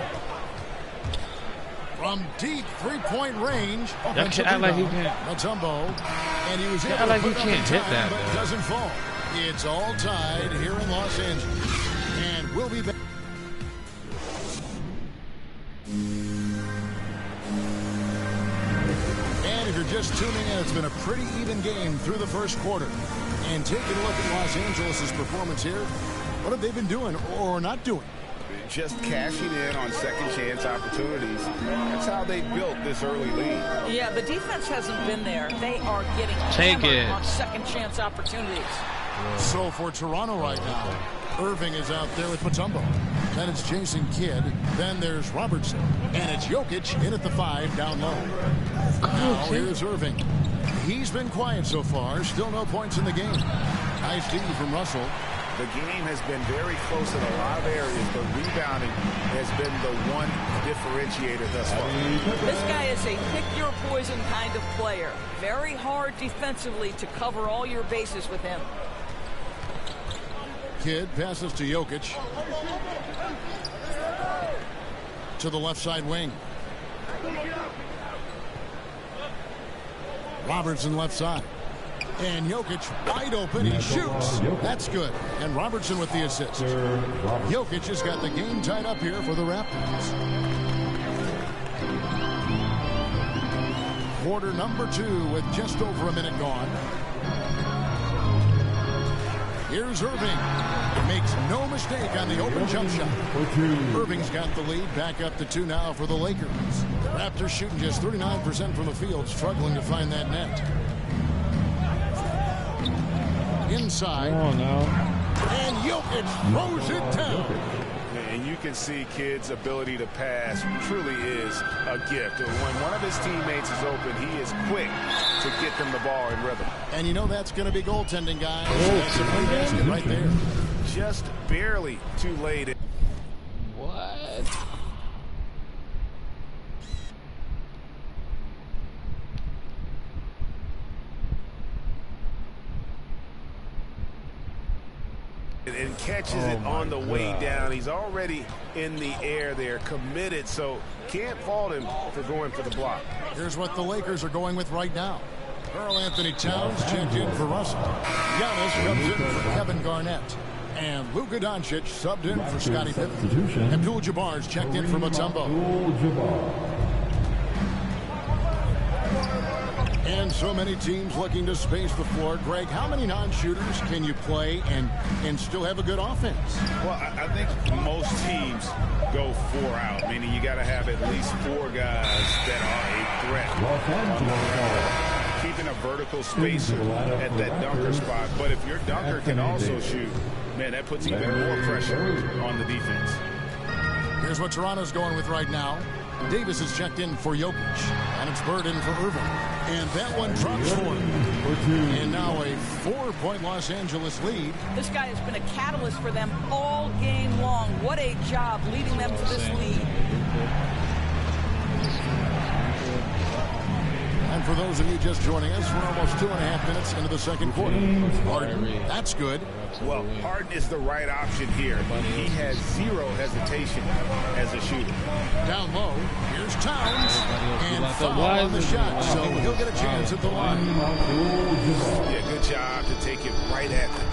From deep 3-point range. Y'all can't act like he can't. Mutombo, and he was able Act like to he put up can't the hit time, that, but though. doesn't fall. It's all tied here in Los Angeles, and we'll be back. And if you're just tuning in, it's been a pretty even game through the first quarter. And taking a look at Los Angeles' performance here, what have they been doing or not doing? Just cashing in on second chance opportunities. That's how they built this early lead. Yeah, the defense hasn't been there. They are getting Take hammered it. on second chance opportunities. So for Toronto right now, Irving is out there with Mutombo. Then it's Jason Kidd. Then there's Robertson. And it's Jokic in at the 5 down low. Now here's Irving. He's been quiet so far. Still no points in the game. Nice D from Russell. The game has been very close in a lot of areas, but rebounding has been the one differentiator thus far. This guy is a pick-your-poison kind of player. Very hard defensively to cover all your bases with him. Kidd passes to Jokic. To the left side wing. Robertson left side. And Jokic wide open. He shoots. That's good. And Robertson with the assist. Jokic has got the game tied up here for the Raptors. Quarter number 2 with just over a minute gone. Here's Irving. Makes no mistake on the open jump shot. Irving's got the lead. Back up to 2 now for the Lakers. Raptors shooting just 39% from the field. Struggling to find that net. Inside. Come on now. And Jokic throws it down. And you can see kids' ability to pass truly is a gift. When one of his teammates is open, he is quick to get them the ball in rhythm. And you know that's going to be goaltending, guys. That's a free basket right there. Just barely too late. What? And catches it on the way down. He's already in the air there, committed, so can't fault him for going for the block. Here's what the Lakers are going with right now. Karl Anthony Towns checked in for Russell. Giannis comes in for Kevin Garnett. And Luka Doncic subbed in for Scottie Pippen. Abdul-Jabbar's checked in for Mutombo. And so many teams looking to space the floor. Greg, how many non-shooters can you play and still have a good offense? Well, I think most teams go 4 out, meaning you got to have at least 4 guys that are a threat. Keeping a vertical spacer at that dunker spot. But if your dunker can also shoot, man, that puts even more pressure on the defense. Here's what Toronto's going with right now. Davis is checked in for Jokic, and it's Bird in for Irving. And that one drops for him. And now a 4-point Los Angeles lead. This guy has been a catalyst for them all game long. What a job leading them to this lead. And for those of you just joining us, we're almost 2.5 minutes into the second quarter. Harden, that's good. Well, Harden is the right option here. He has zero hesitation as a shooter. Down low, here's Towns, and foul on the shot, so he'll get a chance at the line. Yeah, good job to take it right at the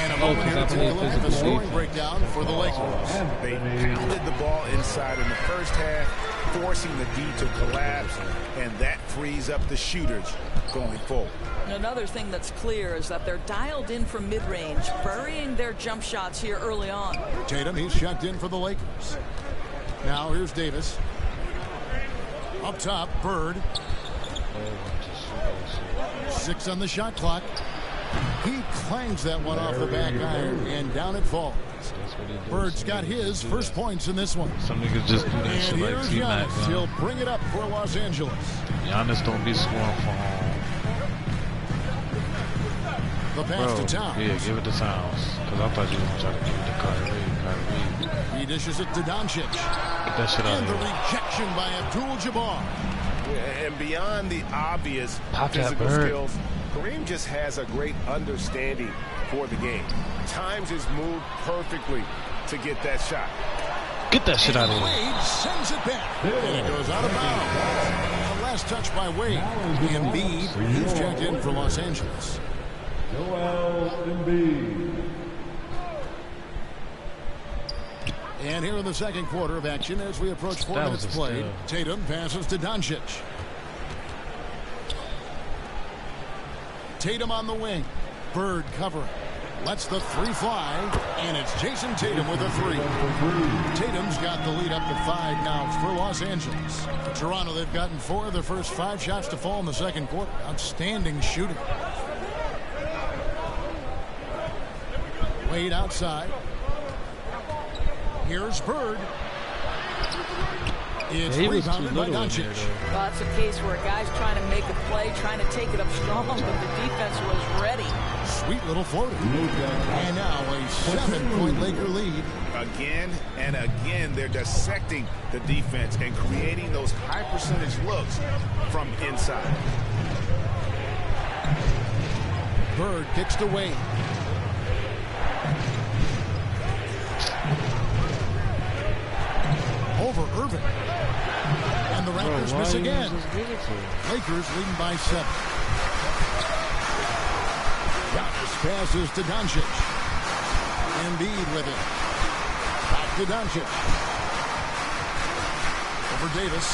and a moment here to take a look at the scoring breakdown for the Lakers. They pounded the ball inside in the first half, forcing the D to collapse, and that frees up the shooters going forward. Another thing that's clear is that they're dialed in from mid-range, burying their jump shots here early on. Tatum, he's checked in for the Lakers. Now here's Davis. Up top, Bird. 6 on the shot clock. He clangs that one off the back iron, and down it falls. Bird's got his first points in this one. Some niggas just do that shit like T-Mac. He'll bring it up for Los Angeles. Giannis don't be scoring for home. The pass to Towns. Yeah, give it to Towns. Because I thought you were going to try to give it to Kyrie. He dishes it to Doncic. Get that shit out and of the here. rejection by Abdul-Jabbar. Yeah, and beyond the obvious Pop that physical bird. skills, Kareem just has a great understanding for the game. Times his move perfectly to get that shot. Get that shit out of here. Wade sends it back. And it goes out of bounds. The last touch by Wade. Embiid, he's checked in for Los Angeles. Joel Embiid. And here in the second quarter of action, as we approach 4 minutes played, Tatum passes to Doncic. Tatum on the wing. Bird covering. Lets the 3 fly, and it's Jason Tatum with a 3. Tatum's got the lead up to 5 now for Los Angeles. For Toronto, they've gotten 4 of their first 5 shots to fall in the second quarter. Outstanding shooting. Wade outside. Here's Bird. It's rebounded by Doncic. Well, it's a case where a guy's trying to make a play, trying to take it up strong, but the defense was ready. Sweet little floater. And now a 7-point Laker lead. Again and again, they're dissecting the defense and creating those high percentage looks from inside. Bird kicks to Wade. Over Irving. And the Raptors miss again. Lakers leading by 7. Giannis passes to Doncic. Embiid with it. Back to Doncic. Over Davis.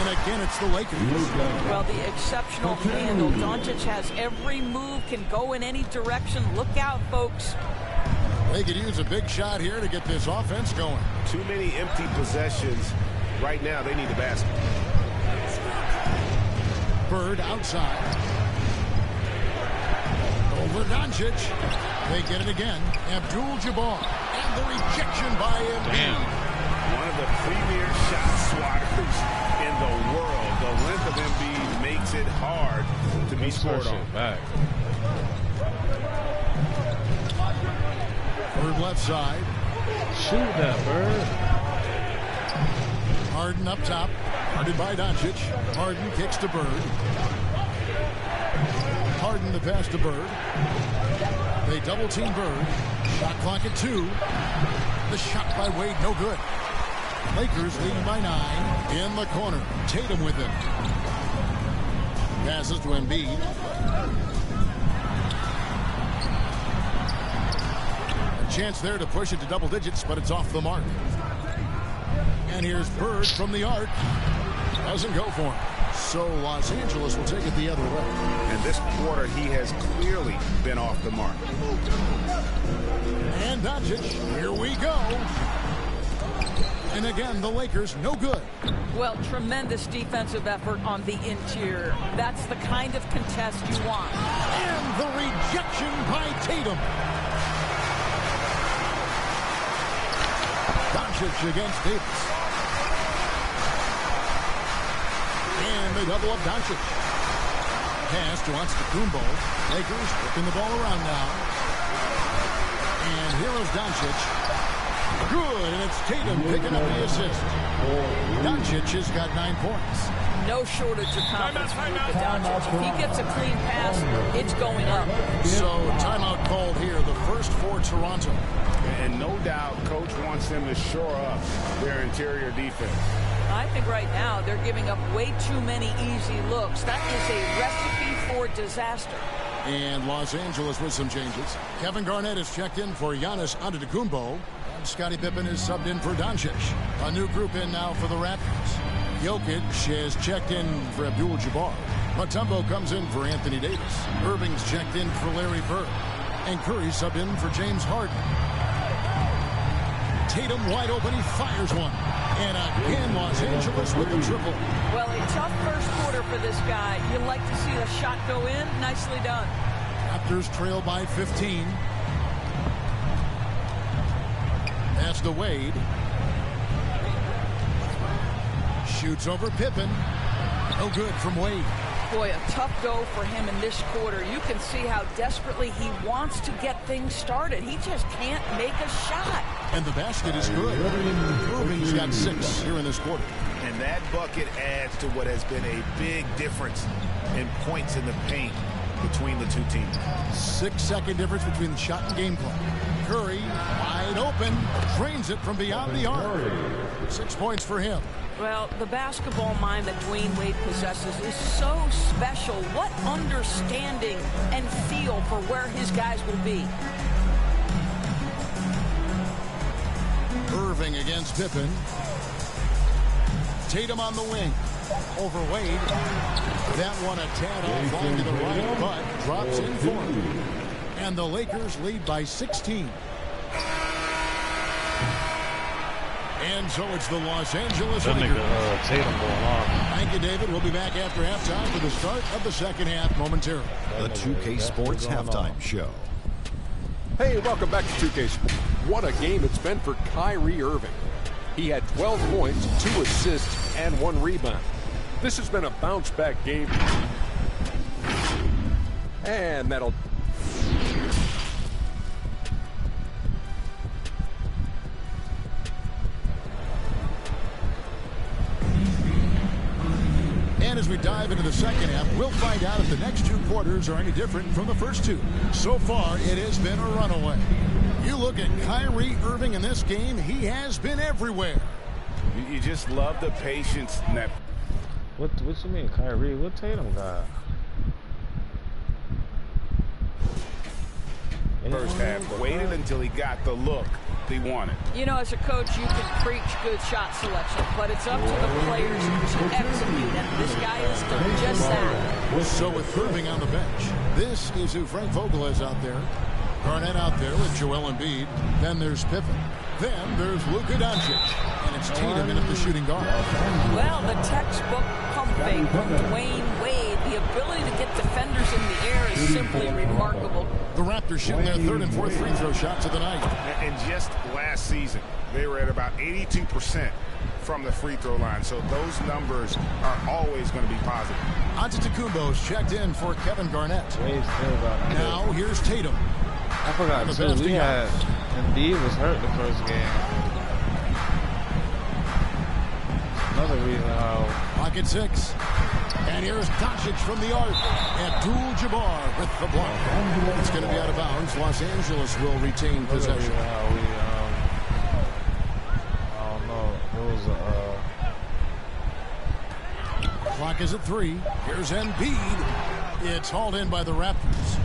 And again, it's the Lakers. Well, the exceptional handle. Doncic has every move, can go in any direction. Look out, folks. They could use a big shot here to get this offense going. Too many empty possessions. Right now, they need a basket. Bird outside. for Doncic. They get it again. Abdul-Jabbar. And the rejection by Embiid. One of the premier shot swatters in the world. The length of Embiid makes it hard to be scored on. Back. Bird left side. Shoot that, Bird. Harden up top. Guarded by Doncic. Harden kicks to Bird. Harden the pass to Bird. They double team Bird. Shot clock at 2. The shot by Wade, no good. Lakers leading by 9. In the corner. Tatum with it. Passes to Embiid. A chance there to push it to double digits, but it's off the mark. And here's Bird from the arc. Doesn't go for him. So Los Angeles will take it the other way. And this quarter, he has clearly been off the mark. And Doncic, here we go. And again, the Lakers, no good. Well, tremendous defensive effort on the interior. That's the kind of contest you want. And the rejection by Tatum. Doncic against Davis. And they double up Doncic. Pass to Antetokounmpo. Lakers flipping the ball around now. And here is Doncic. Good, and it's Tatum picking up the assist. Doncic has got 9 points. No shortage of confidence for Doncic. If he gets a clean pass, it's going up. So timeout called here, the first for Toronto. And no doubt, Coach wants them to shore up their interior defense. I think right now they're giving up way too many easy looks. That is a recipe for disaster. And Los Angeles with some changes. Kevin Garnett is checked in for Giannis Antetokounmpo. And Scottie Pippen is subbed in for Doncic. A new group in now for the Raptors. Jokic is checked in for Abdul-Jabbar. Mutombo comes in for Anthony Davis. Irving's checked in for Larry Bird. And Curry subbed in for James Harden. Tatum wide open, he fires one. And again, Los Angeles with the triple. Well, a tough first quarter for this guy. You'd like to see the shot go in. Nicely done. Raptors trail by 15. Pass to Wade. Shoots over Pippen. No good from Wade. Boy, a tough go for him in this quarter. You can see how desperately he wants to get things started. He just can't make a shot. And the basket is good. Irving's got 6 here in this quarter. And that bucket adds to what has been a big difference in points in the paint between the two teams. 6-second difference between the shot and game clock. Curry, wide open, drains it from beyond the arc. 6 points for him. Well, the basketball mind that Dwayne Wade possesses is so special. What understanding and feel for where his guys will be. Irving against Pippen. Tatum on the wing. Over Wade. That one a tad off line to the right, but drops in for him. And the Lakers lead by 16. And so it's the Los Angeles Lakers. Tatum going off. Thank you, David. We'll be back after halftime for the start of the second half momentarily. The 2K Sports Halftime Show. Hey, welcome back to 2K Sports. What a game it's been for Kyrie Irving. He had 12 points, 2 assists, and 1 rebound. This has been a bounce-back game. And that'll... And as we dive into the second half, we'll find out if the next 2 quarters are any different from the first 2. So far, it has been a runaway. You look at Kyrie Irving in this game, he has been everywhere. You just love the patience. That what you mean, Kyrie? What Tatum got? First half, waited until he got the look he wanted. You know, as a coach, you can preach good shot selection, but it's up to the players to execute, and this guy has done just that. So with Irving on the bench, this is who Frank Vogel is out there. Garnett out there with Joel Embiid. Then there's Pippen. Then there's Luka Doncic. And it's Tatum in at the shooting guard. Well, the textbook pump fake from Dwayne Wade, the ability to get defenders in the air is simply remarkable. The Raptors shooting their third and fourth free throw shots of the night. And just last season, they were at about 82% from the free throw line. So those numbers are always going to be positive. Antetokounmpo's checked in for Kevin Garnett. Now here's Tatum. I forgot too. We had Embiid was hurt the first game. Another reason how. Pocket 6. And here's Doncic from the arc. Abdul-Jabbar with the block. It's going to be out of bounds. Los Angeles will retain possession. I don't know. It was Clock is at 3. Here's Embiid. It's hauled in by the Raptors.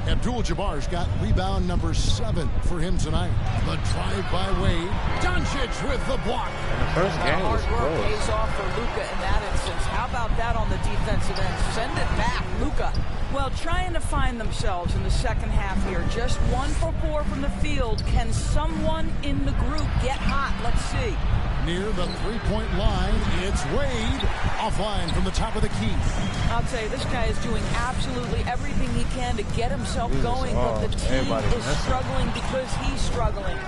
Abdul-Jabbar's got rebound number 7 for him tonight. The drive by Wade. Doncic with the block. the first game was Hard work close. pays off for Luka in that instance. How about that on the defensive end? Send it back, Luka. Well, trying to find themselves in the second half here. Just 1 for 4 from the field. Can someone in the group get hot? Let's see. Near the three-point line, it's Wade. Offline from the top of the key. I'll tell you, this guy is doing absolutely everything he can to get himself going, but the team is struggling because he's struggling.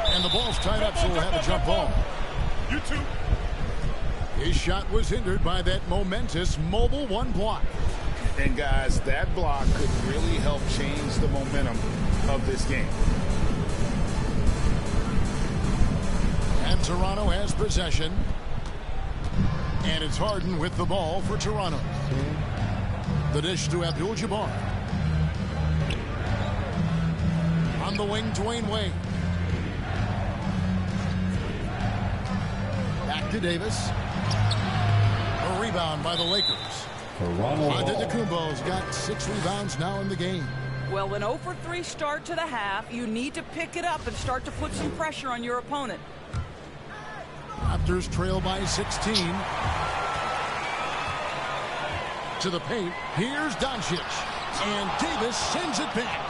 And the ball's tied up, so we'll have a jump ball. You too. His shot was hindered by that momentous mobile 1 block. And guys, that block could really help change the momentum of this game. And Toronto has possession. And it's Harden with the ball for Toronto. The dish to Abdul-Jabbar. On the wing, Dwayne Wade. Back to Davis. A rebound by the Lakers. Antetokounmpo's got 6 rebounds now in the game. Well, an 0 for 3 start to the half. You need to pick it up and start to put some pressure on your opponent. Raptors trail by 16. To the paint. Here's Doncic. And Davis sends it back.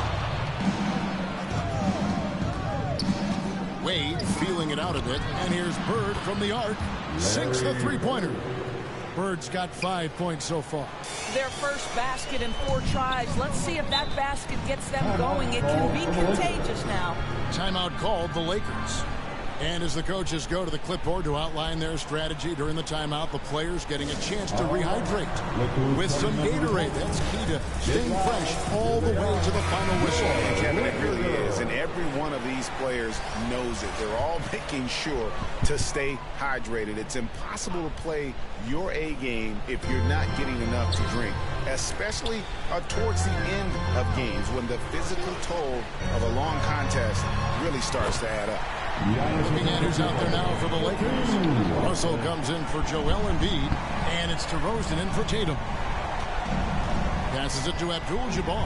Wade feeling it out a bit. And here's Bird from the arc. Sinks the three-pointer. Bird's got 5 points so far. Their first basket in 4 tries. Let's see if that basket gets them going. It can be contagious now. Timeout called the Lakers. And as the coaches go to the clipboard to outline their strategy during the timeout, the players getting a chance to rehydrate with some Gatorade. That's key to staying fresh all the way to the final whistle. And Kevin, it really is. And every one of these players knows it. They're all making sure to stay hydrated. It's impossible to play your A game if you're not getting enough to drink, especially towards the end of games when the physical toll of a long contest really starts to add up. Looking at who's out there now for the Lakers. Russell comes in for Joel Embiid, and it's DeRozan in for Tatum. Passes it to Abdul-Jabbar.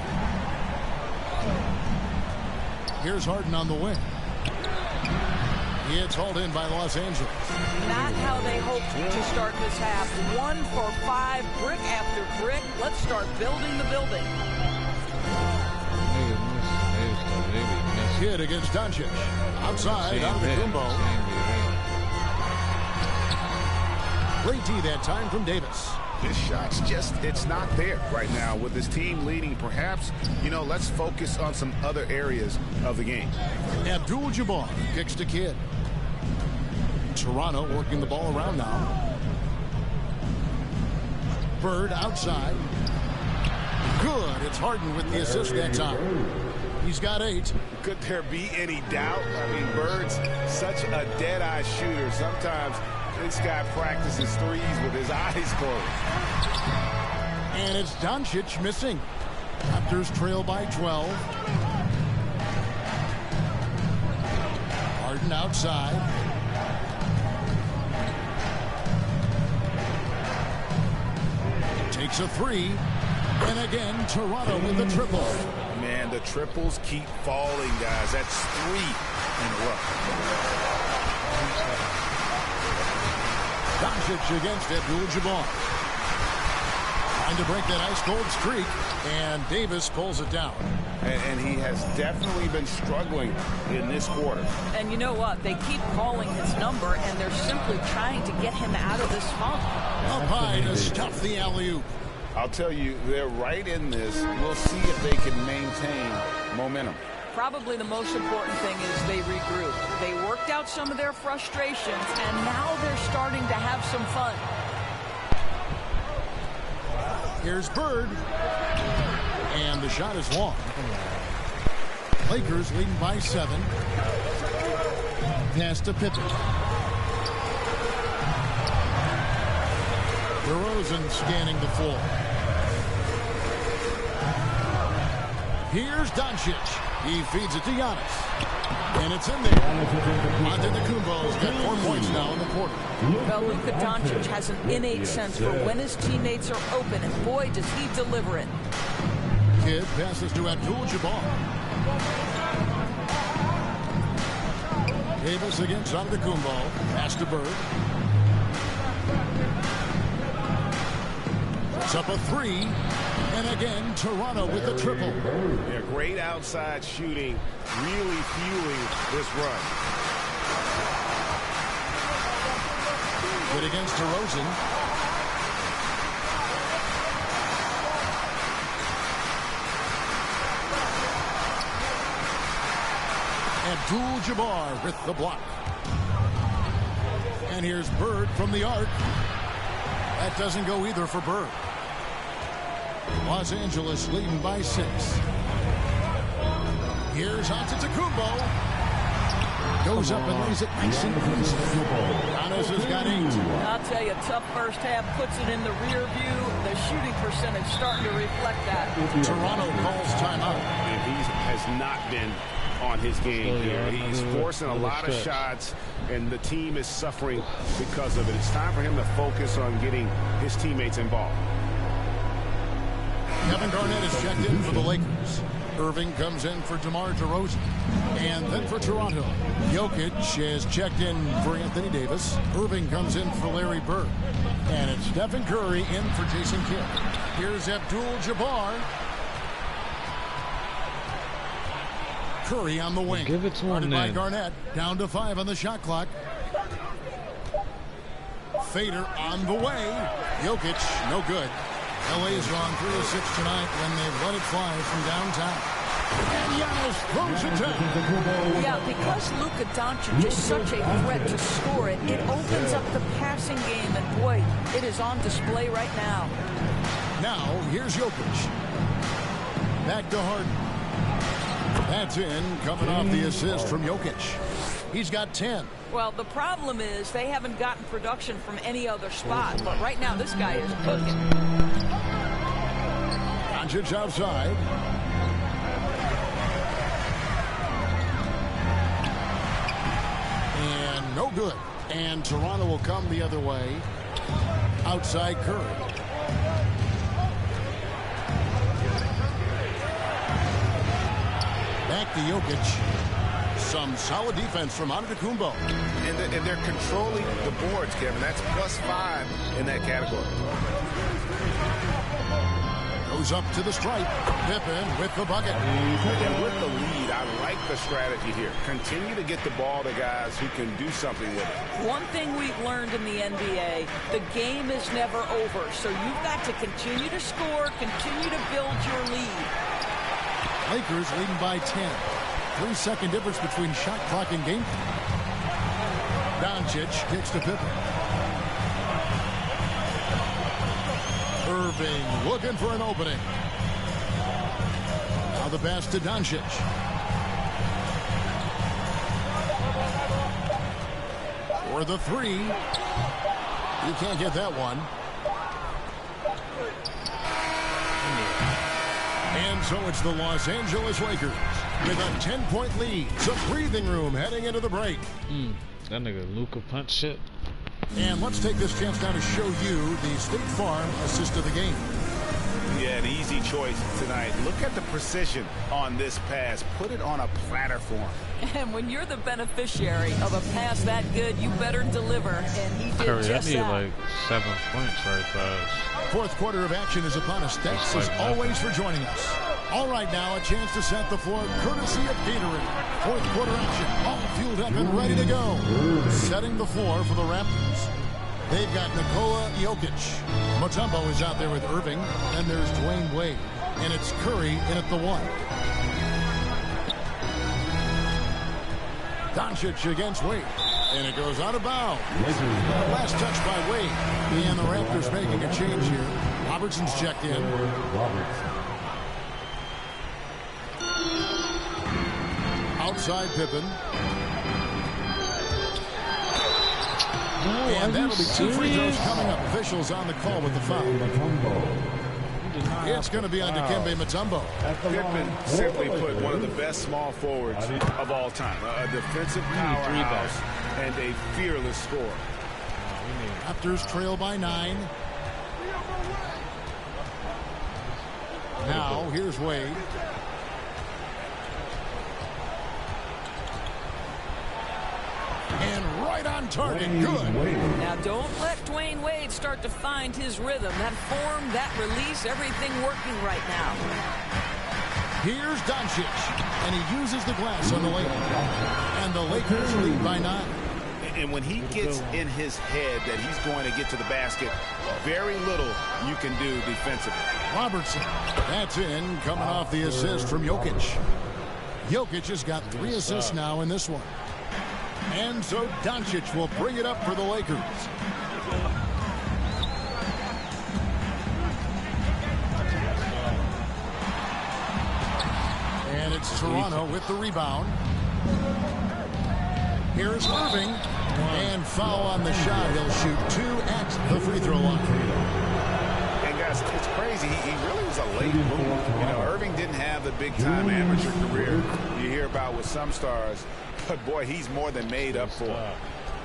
Here's Harden on the wing. It's hauled in by Los Angeles. Not how they hoped to start this half. 1 for 5, brick after brick. Let's start building the building. Kid against Doncic. Outside, Antetokounmpo. Great D that time from Davis. His shot's just, it's not there right now with his team leading. Perhaps, let's focus on some other areas of the game. Abdul-Jabbar kicks to Kidd. Toronto working the ball around now. Bird outside. Good. It's Harden with the assist that time. He's got 8. Could there be any doubt? I mean, Bird's such a dead-eye shooter. Sometimes this guy practices threes with his eyes closed. And it's Doncic missing. Raptors trail by 12. Harden outside. Takes a 3. And again, Toronto with the triple. Man, the triples keep falling, guys. That's 3 in a row. Doncic against Abdul-Jabbar. Trying to break that ice-cold streak, and Davis pulls it down. And he has definitely been struggling in this quarter. And you know what? They keep calling his number, and they're simply trying to get him out of this funk. Up high to stuff the alley-oop. I'll tell you, they're right in this. We'll see if they can maintain momentum. Probably the most important thing is they regrouped. They worked out some of their frustrations, and now they're starting to have some fun. Here's Bird. And the shot is long. Lakers leading by 7. Pass to Pippen. DeRozan scanning the floor. Here's Doncic. He feeds it to Giannis. And it's in there. Antetokounmpo's got 4 points now in the quarter. Well, Luka Doncic has an innate sense for when his teammates are open, and boy, does he deliver it. Kidd passes to Abdul-Jabbar. Davis against Antetokounmpo. Pass to Bird. It's up a 3. And again, Toronto with a triple. Yeah, great outside shooting, really fueling this run. Good against DeRozan. Abdul-Jabbar with the block. And here's Bird from the arc. That doesn't go either for Bird. Los Angeles leading by 6. Here's Antetokounmpo. Goes up and lays it nice and easy. Giannis has got 8. I'll tell you, tough first half, puts it in the rear view. The shooting percentage starting to reflect that. Toronto calls timeout. And he has not been on his game here. He's forcing a lot of shots, and the team is suffering because of it. It's time for him to focus on getting his teammates involved. Kevin Garnett is checked in for the Lakers. Irving comes in for DeMar DeRozan. And then for Toronto, Jokic is checked in for Anthony Davis. Irving comes in for Larry Bird. And it's Stephen Curry in for Jason Kidd. Here's Abdul-Jabbar. Curry on the wing. Give it to him by Garnett. Down to 5 on the shot clock. Fader on the way. Jokic, no good. LA's gone 3 of 6 tonight when they've let it fly from downtown. And Giannis throws it down. Yeah, because Luka Doncic is such a threat to score it, it opens up the passing game, and boy, it is on display right now. Now, here's Jokic. Back to Harden. That's in, coming off the assist from Jokic. He's got 10. Well, the problem is they haven't gotten production from any other spot, but right now this guy is cooking. Doncic outside. And no good. And Toronto will come the other way. Outside Curry. Back to Jokic. Some solid defense from Antetokounmpo. And they're controlling the boards, Kevin. That's +5 in that category. Goes up to the stripe. Pippen with the bucket. And with the lead, I like the strategy here. Continue to get the ball to guys who can do something with it. One thing we've learned in the NBA, the game is never over. So you've got to continue to score, continue to build your lead. Lakers leading by 10. 3-second difference between shot clock and game clock. Doncic kicks to Pippen. Irving looking for an opening. Now the pass to Doncic. For the 3. You can't get that one. And so it's the Los Angeles Lakers with a 10-point lead. Some breathing room heading into the break. That nigga Luka punch shit. And let's take this chance now to show you the State Farm assist of the game. Yeah, an easy choice tonight. Look at the precision on this pass. Put it on a platter for him. And when you're the beneficiary of a pass that good, you better deliver. And he did Curry, just I need that. like 7 points right fast. Fourth quarter of action is upon us. Thanks as always for joining us. All right, now a chance to set the floor courtesy of Gatorade. Fourth quarter action, all fueled up and ready to go. Setting the floor for the Raptors. They've got Nikola Jokic. Mutombo is out there with Irving. And there's Dwayne Wade. And it's Curry in at the 1. Doncic against Wade. And it goes out of bounds. Last touch by Wade. And the Raptors making a change here. Robertson's checked in. Outside Pippen. And that'll be 2 free throws coming up. Officials on the call with the foul. It's going to be on Dikembe Mutombo. Pippen simply put one of the best small forwards of all time. A defensive powerhouse and a fearless scorer. Raptors trail by 9. Now, here's Wade. And right on target. Good. Now, don't let Dwayne Wade start to find his rhythm. That form, that release, everything working right now. Here's Doncic. And he uses the glass on the lane. And the Lakers lead by 9. And when he gets in his head that he's going to get to the basket, very little you can do defensively. Robertson. That's in, coming off the assist from Jokic. Jokic has got 3 assists now in this one. And so Doncic will bring it up for the Lakers. And it's Toronto with the rebound. Here's Irving. And foul on the shot. He'll shoot 2 at the free throw line. And guys, it's crazy. He really was a late move. You know, Irving didn't have the big-time amateur career you hear about with some stars. But, boy, he's more than made up for it.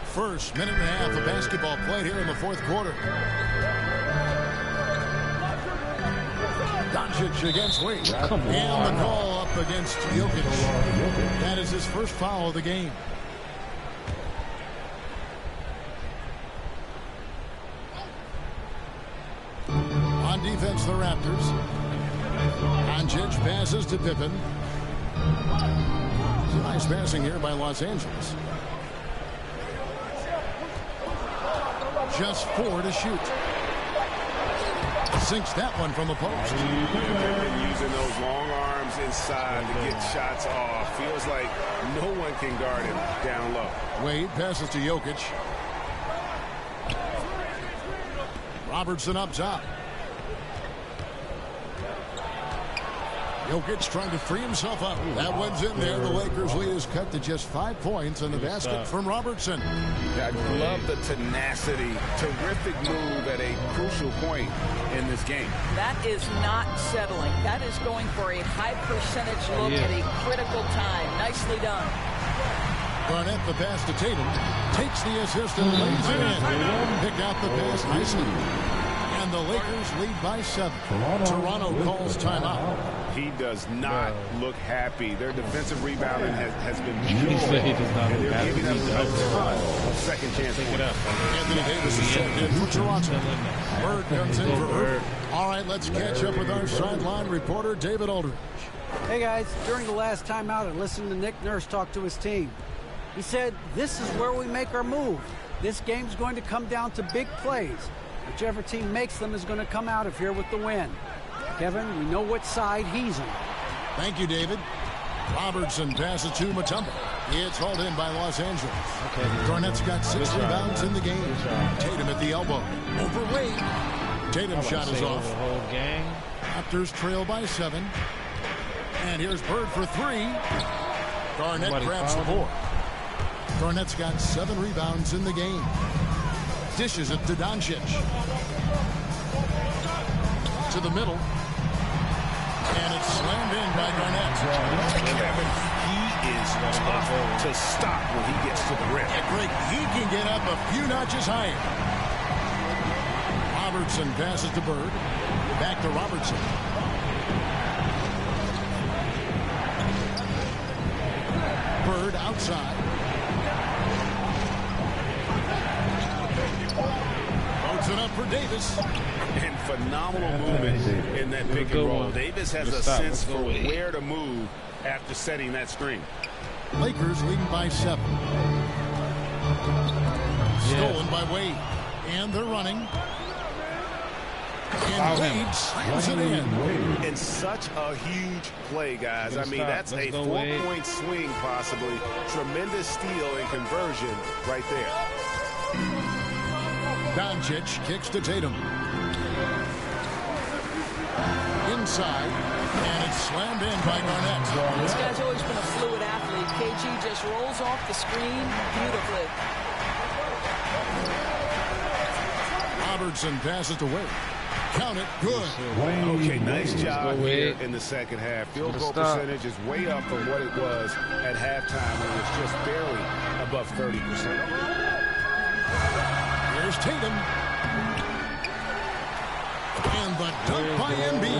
First minute and a half of basketball played here in the fourth quarter. Doncic against Wade. And the call up against Jokic. That is his first foul of the game. On defense, the Raptors. Doncic passes to Pippen. It's a nice passing here by Los Angeles. Just 4 to shoot. Sinks that one from the post. Pippen using those long arms inside to get shots off. Feels like no one can guard him down low. Wade passes to Jokic. Robertson up top. Jokic trying to free himself up. That one's in there. The Lakers lead is cut to just 5 points and the basket from Robertson. I love the tenacity. Terrific move at a crucial point in this game. That is not settling. That is going for a high percentage look at a critical time. Nicely done. Garnett the pass to Tatum. Takes the assist and lays it in. Picked out the pass nicely. And the Lakers lead by 7. Toronto calls timeout. He does not look happy. Their defensive rebounding has been poor. He does not look happy. Giving up a ton of second chance points. Anthony Davis is checked in for Toronto. Bird comes in for Irving. All right, let's catch up with our sideline reporter, David Aldridge. Hey, guys. During the last timeout, I listened to Nick Nurse talk to his team. He said, this is where we make our move. This game's going to come down to big plays. Whichever team makes them is going to come out of here with the win. Kevin, we know what side he's on. Thank you, David. Robertson passes to Mutombo. It's hauled in by Los Angeles. Garnett's got 6 rebounds in the game. Tatum at the elbow. Over Wade. Tatum's shot is off. Raptors trail by 7. And here's Bird for 3. Garnett grabs the board. Garnett's got 7 rebounds in the game. Dishes it to Doncic. To the middle. And it's slammed in by Garnett. Kevin, he is tough to stop when he gets to the rim. Yeah, Greg, he can get up a few notches higher. Robertson passes to Bird. Back to Robertson. Bird outside. Loads it up for Davis. And phenomenal movement in that pick and roll. Davis has a sense for where to move after setting that screen. Lakers leading by 7. Stolen by Wade. And they're running. And Wade slams it in. And such a huge play, guys. I mean, that's a 4-point swing, possibly. Tremendous steal and conversion right there. Doncic kicks to Tatum. Inside. And it's slammed in by Garnett. This guy's always been a fluid athlete. KG just rolls off the screen beautifully. Robertson passes to Wade. Count it. Good. Okay, nice job here in the second half. Field goal percentage is way up from what it was at halftime when it was just barely above 30%. Here's Tatum. And the dunk by Embiid.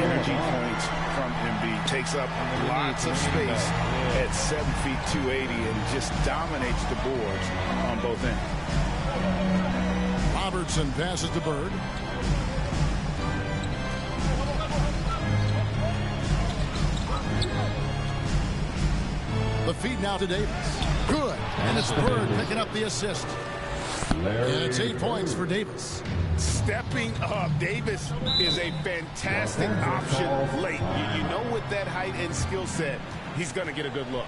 Energy points from Embiid. Takes up lots of space at 7 feet 280 and just dominates the boards on both ends. Robertson passes to Bird. The feed now to Davis. Good. And it's Bird picking up the assist. And it's 8 points for Davis. Stepping up. Davis is a fantastic option late. You know, with that height and skill set, he's going to get a good look.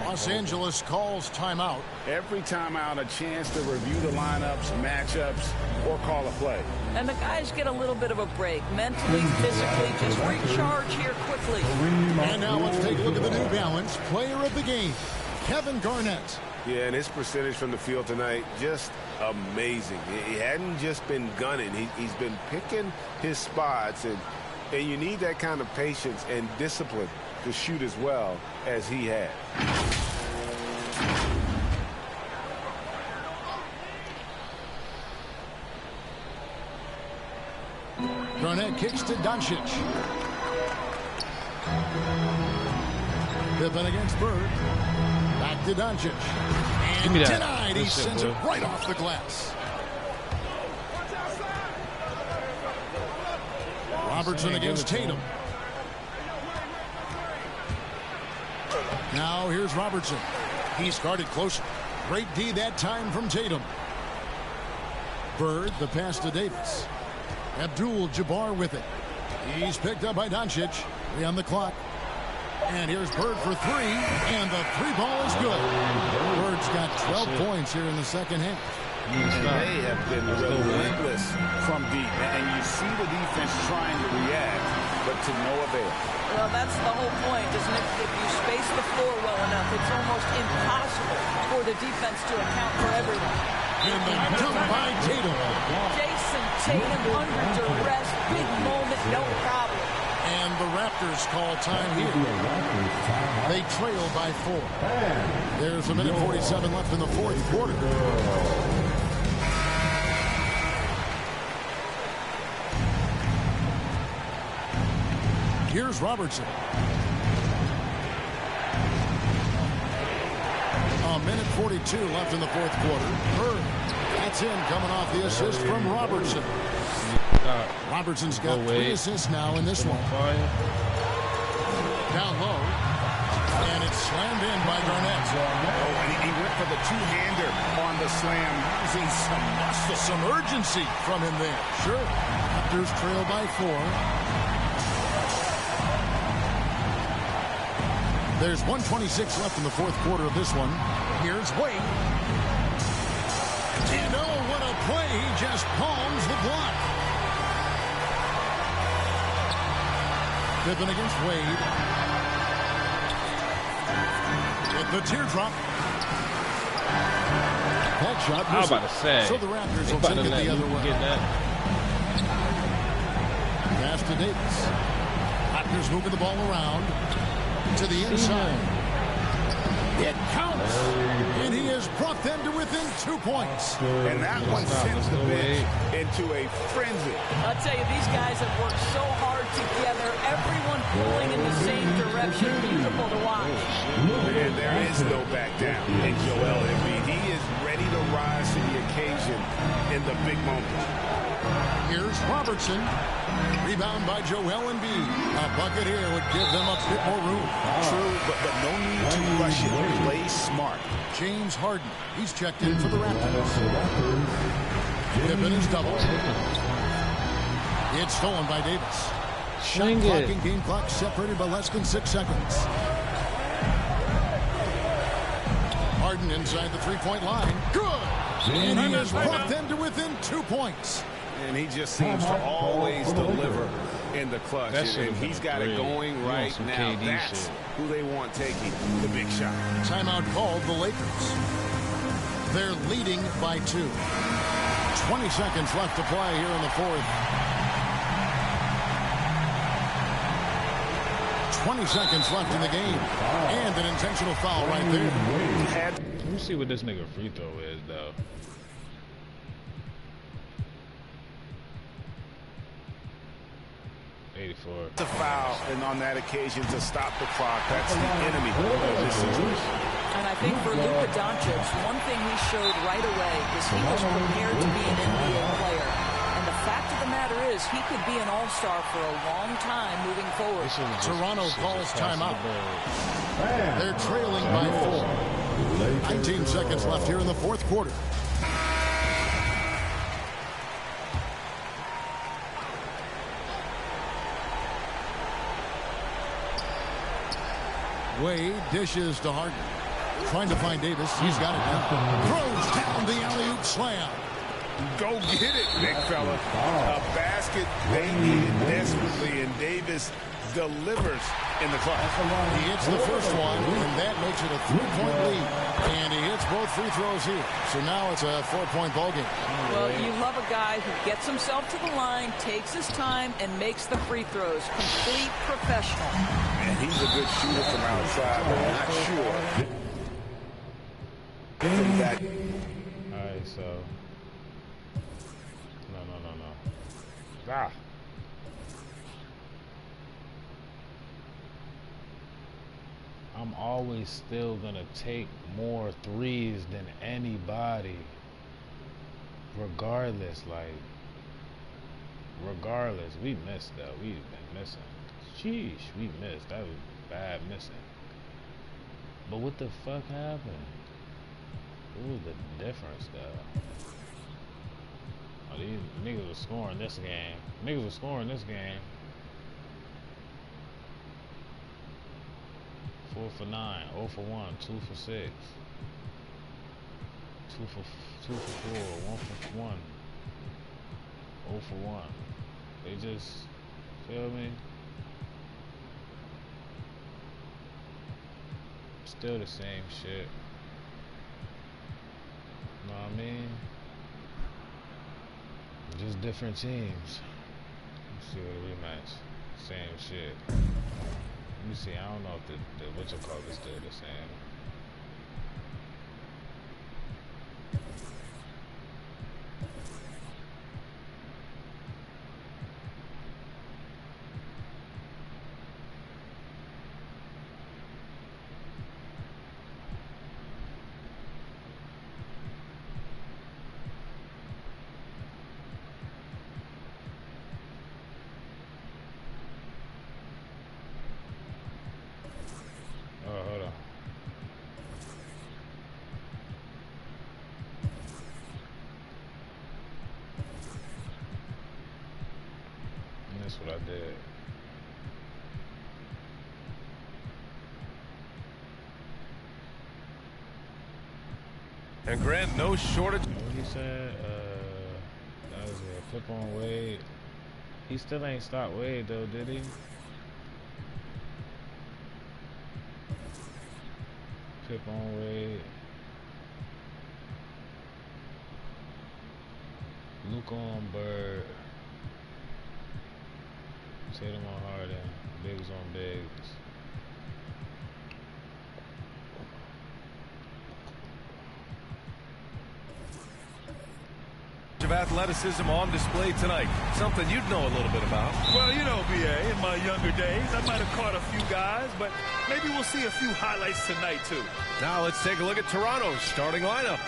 Los Angeles calls timeout. Every timeout, a chance to review the lineups, matchups, or call a play. And the guys get a little bit of a break. Mentally, physically, just recharge here quickly. And now let's take a look at the New Balance player of the game, Kevin Garnett. Yeah, and his percentage from the field tonight, just amazing. He hadn't just been gunning. He's been picking his spots, and you need that kind of patience and discipline to shoot as well as he had. Garnett kicks to Doncic. Pippen against Bird. Back to Doncic. And denied. He sends it right off the glass. Robertson against Tatum. Now here's Robertson. He's guarded closer. Great D that time from Tatum. Bird, the pass to Davis. Abdul-Jabbar with it. He's picked up by Doncic. 3 on the clock. And here's Bird for 3. And the 3 ball is good. Bird's got 12 points here in the second half. And they have been relentless from deep. And you see the defense trying to react, but to no avail. Well, that's the whole point, isn't it? If you space the floor well enough, it's almost impossible for the defense to account for everyone. And the dunk by Tatum. Jason Tatum under duress, big moment, no problem. And the Raptors call time here. They trail by 4. There's a minute 47 left in the fourth quarter. Here's Robertson. A minute 42 left in the fourth quarter. Bird. That's in, coming off the assist from Robertson. Robertson's got 3 assists now in this one. Down low. And it's slammed in by Garnett. Oh, and he went for the two-hander on the slam, using some muscle. Some urgency from him there. Sure. Raptors trail by 4. There's 1:26 left in the fourth quarter of this one. Here's Wade. And oh, what a play. He just palms the block. Pippen against Wade. At the teardrop. That shot I was about to say. So the Raptors will take it the other way. Pass to Davis. Raptors moving the ball around. To the inside. It counts. And he has brought them to within 2 points. And that one sends the bench into a frenzy. I'll tell you, these guys have worked so hard together. Everyone pulling in the same direction. Beautiful to watch. And there is no back down in Joel Embiid. He is ready to rise to the occasion in the big moment. Here's Robertson. Rebound by Joel Embiid. A bucket here would give them a bit more room. True, but no need to rush it. Play smart. James Harden. He's checked in for the Raptors. Pippen is doubled. It's stolen by Davis. Shot clock and game clock separated by less than 6 seconds. Harden inside the three-point line. Good! And he has brought them to within 2 points. And he just seems to always deliver in the clutch. And he's got it going right now. That's who they want taking the big shot. Timeout called the Lakers. They're leading by 2. 20 seconds left to play here in the fourth. 20 seconds left in the game. And an intentional foul right there. Let me see what this nigga free throw is, though. The foul, and on that occasion to stop the clock. That's the enemy of this situation. And I think for Luka Doncic, one thing he showed right away is he was prepared to be an NBA player. And the fact of the matter is he could be an all-star for a long time moving forward. Toronto calls timeout. They're trailing by 4. 19 seconds left here in the fourth quarter. Wade dishes to Harden. Trying to find Davis. He's got it now. Throws down the alley-oop slam. Go get it, big fella. A basket they needed desperately, and Davis delivers in the clutch. He hits the first one, and that makes it a 3-point lead. And he hits both free throws here. So now it's a 4-point ballgame. Well, you love a guy who gets himself to the line, takes his time, and makes the free throws. Complete professional. And he's a good shooter from outside, but I'm not sure. From that. All right, so. No. Ah. I'm always still gonna take more threes than anybody. Regardless, regardless. We missed though. We've been missing. Sheesh, we missed. That was bad missing. But what the fuck happened? What was the difference though? Oh, these niggas were scoring this game. Niggas were scoring this game. 4 for 9, 0 for 1, 2 for 6. 2 for 4, 1 for 1. 0 for 1. They just, feel me? Still the same shit. Know what I mean? Just different teams. Let's see what a rematch. Same shit. Let me see. I don't know if the whatchamacallit is still the same. That's what I did. And Grant, no shortage. What he said? That was a flip on Wade. He still ain't stopped Wade though, did he? Flip on Wade. Luke on Bird. Tatum on Harden, Biggs on Biggs. of athleticism on display tonight. Something you'd know a little bit about. Well, you know, B.A., in my younger days, I might have caught a few guys, but maybe we'll see a few highlights tonight, too. Now let's take a look at Toronto's starting lineup.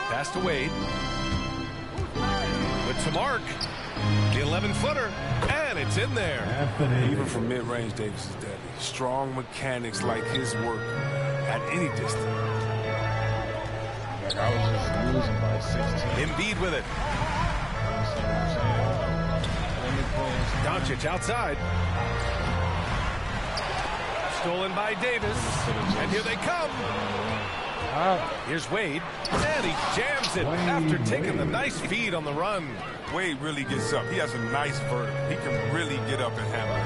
Pass to Wade. With to Mark. The 11-footer. And it's in there. Even from mid-range, Davis is deadly. Strong mechanics like his work at any distance. Like I was just losing by 16. Embiid with it. Doncic outside. Stolen by Davis. And here they come. Here's Wade. And he jams it after taking the nice feed on the run. Wade really gets up. He has a nice vertical. He can really get up and handle it.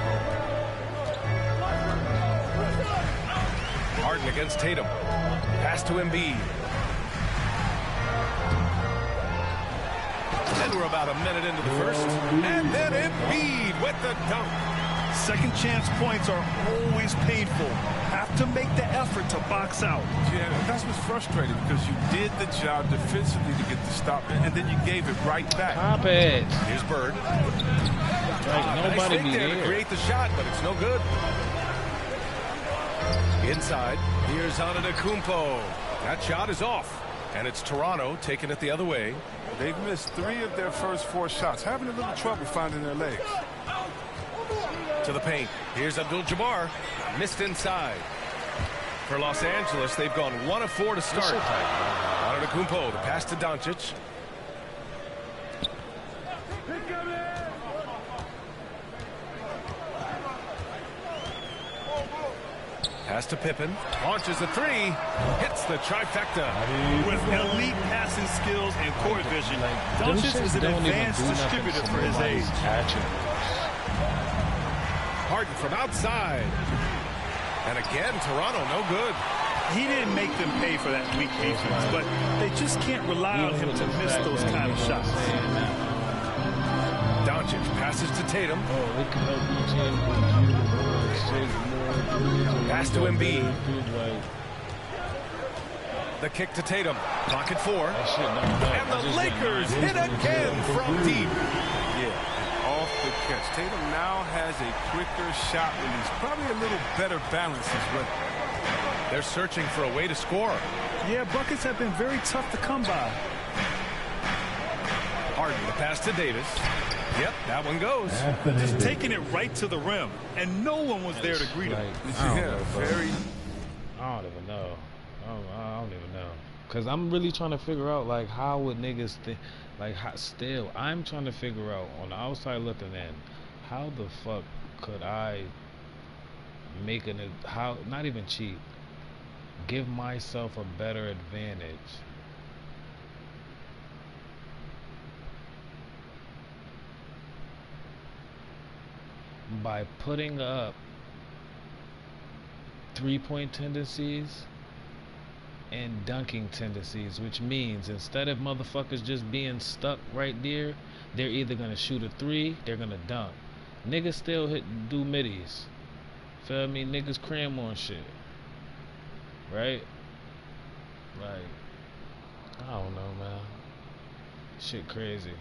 Harden against Tatum. Pass to Embiid. And we're about a minute into the first. And then Embiid with the dunk. Second chance points are always painful. Have to make the effort to box out. Yeah, that's what's frustrating because you did the job defensively to get the stop, and then you gave it right back. Stop it. Here's Bird. Like nobody be there to create the shot, but it's no good. Inside, here's Antetokounmpo. That shot is off, and it's Toronto taking it the other way. They've missed 3 of their first 4 shots, having a little trouble finding their legs. To the paint. Here's Abdul-Jabbar. Missed inside. For Los Angeles, they've gone 1 of 4 to start. Antetokounmpo, the pass to Doncic. Pass to Pippen. Launches a 3. Hits the trifecta. With elite passing skills and court vision, Doncic is an advanced distributor for his age. Harden from outside. And again, Toronto no good. He didn't make them pay for that weak defense, but they just can't rely on him to miss those kind of shots. Doncic passes to Tatum. Pass to Embiid. The kick to Tatum. Pocket 4. And the Lakers hit again from deep. Yeah. Off the catch. Tatum now has a quicker shot release. Probably a little better balance as well. They're searching for a way to score. Yeah, buckets have been very tough to come by. Harden, the pass to Davis. Yep, that one goes. Just taking it right to the rim, and no one was there to greet him. I don't even know. I don't even know. Because I'm really trying to figure out, like, how would niggas think, like, still, I'm trying to figure out, on the outside looking in, how the fuck could I make it, how, not even cheat, give myself a better advantage by putting up 3-point tendencies and dunking tendencies, which means instead of motherfuckers just being stuck right there, they're either gonna shoot a 3, they're gonna dunk. Niggas still do middies. Feel me? Niggas cram on shit. Right? Like, I don't know, man. Shit crazy.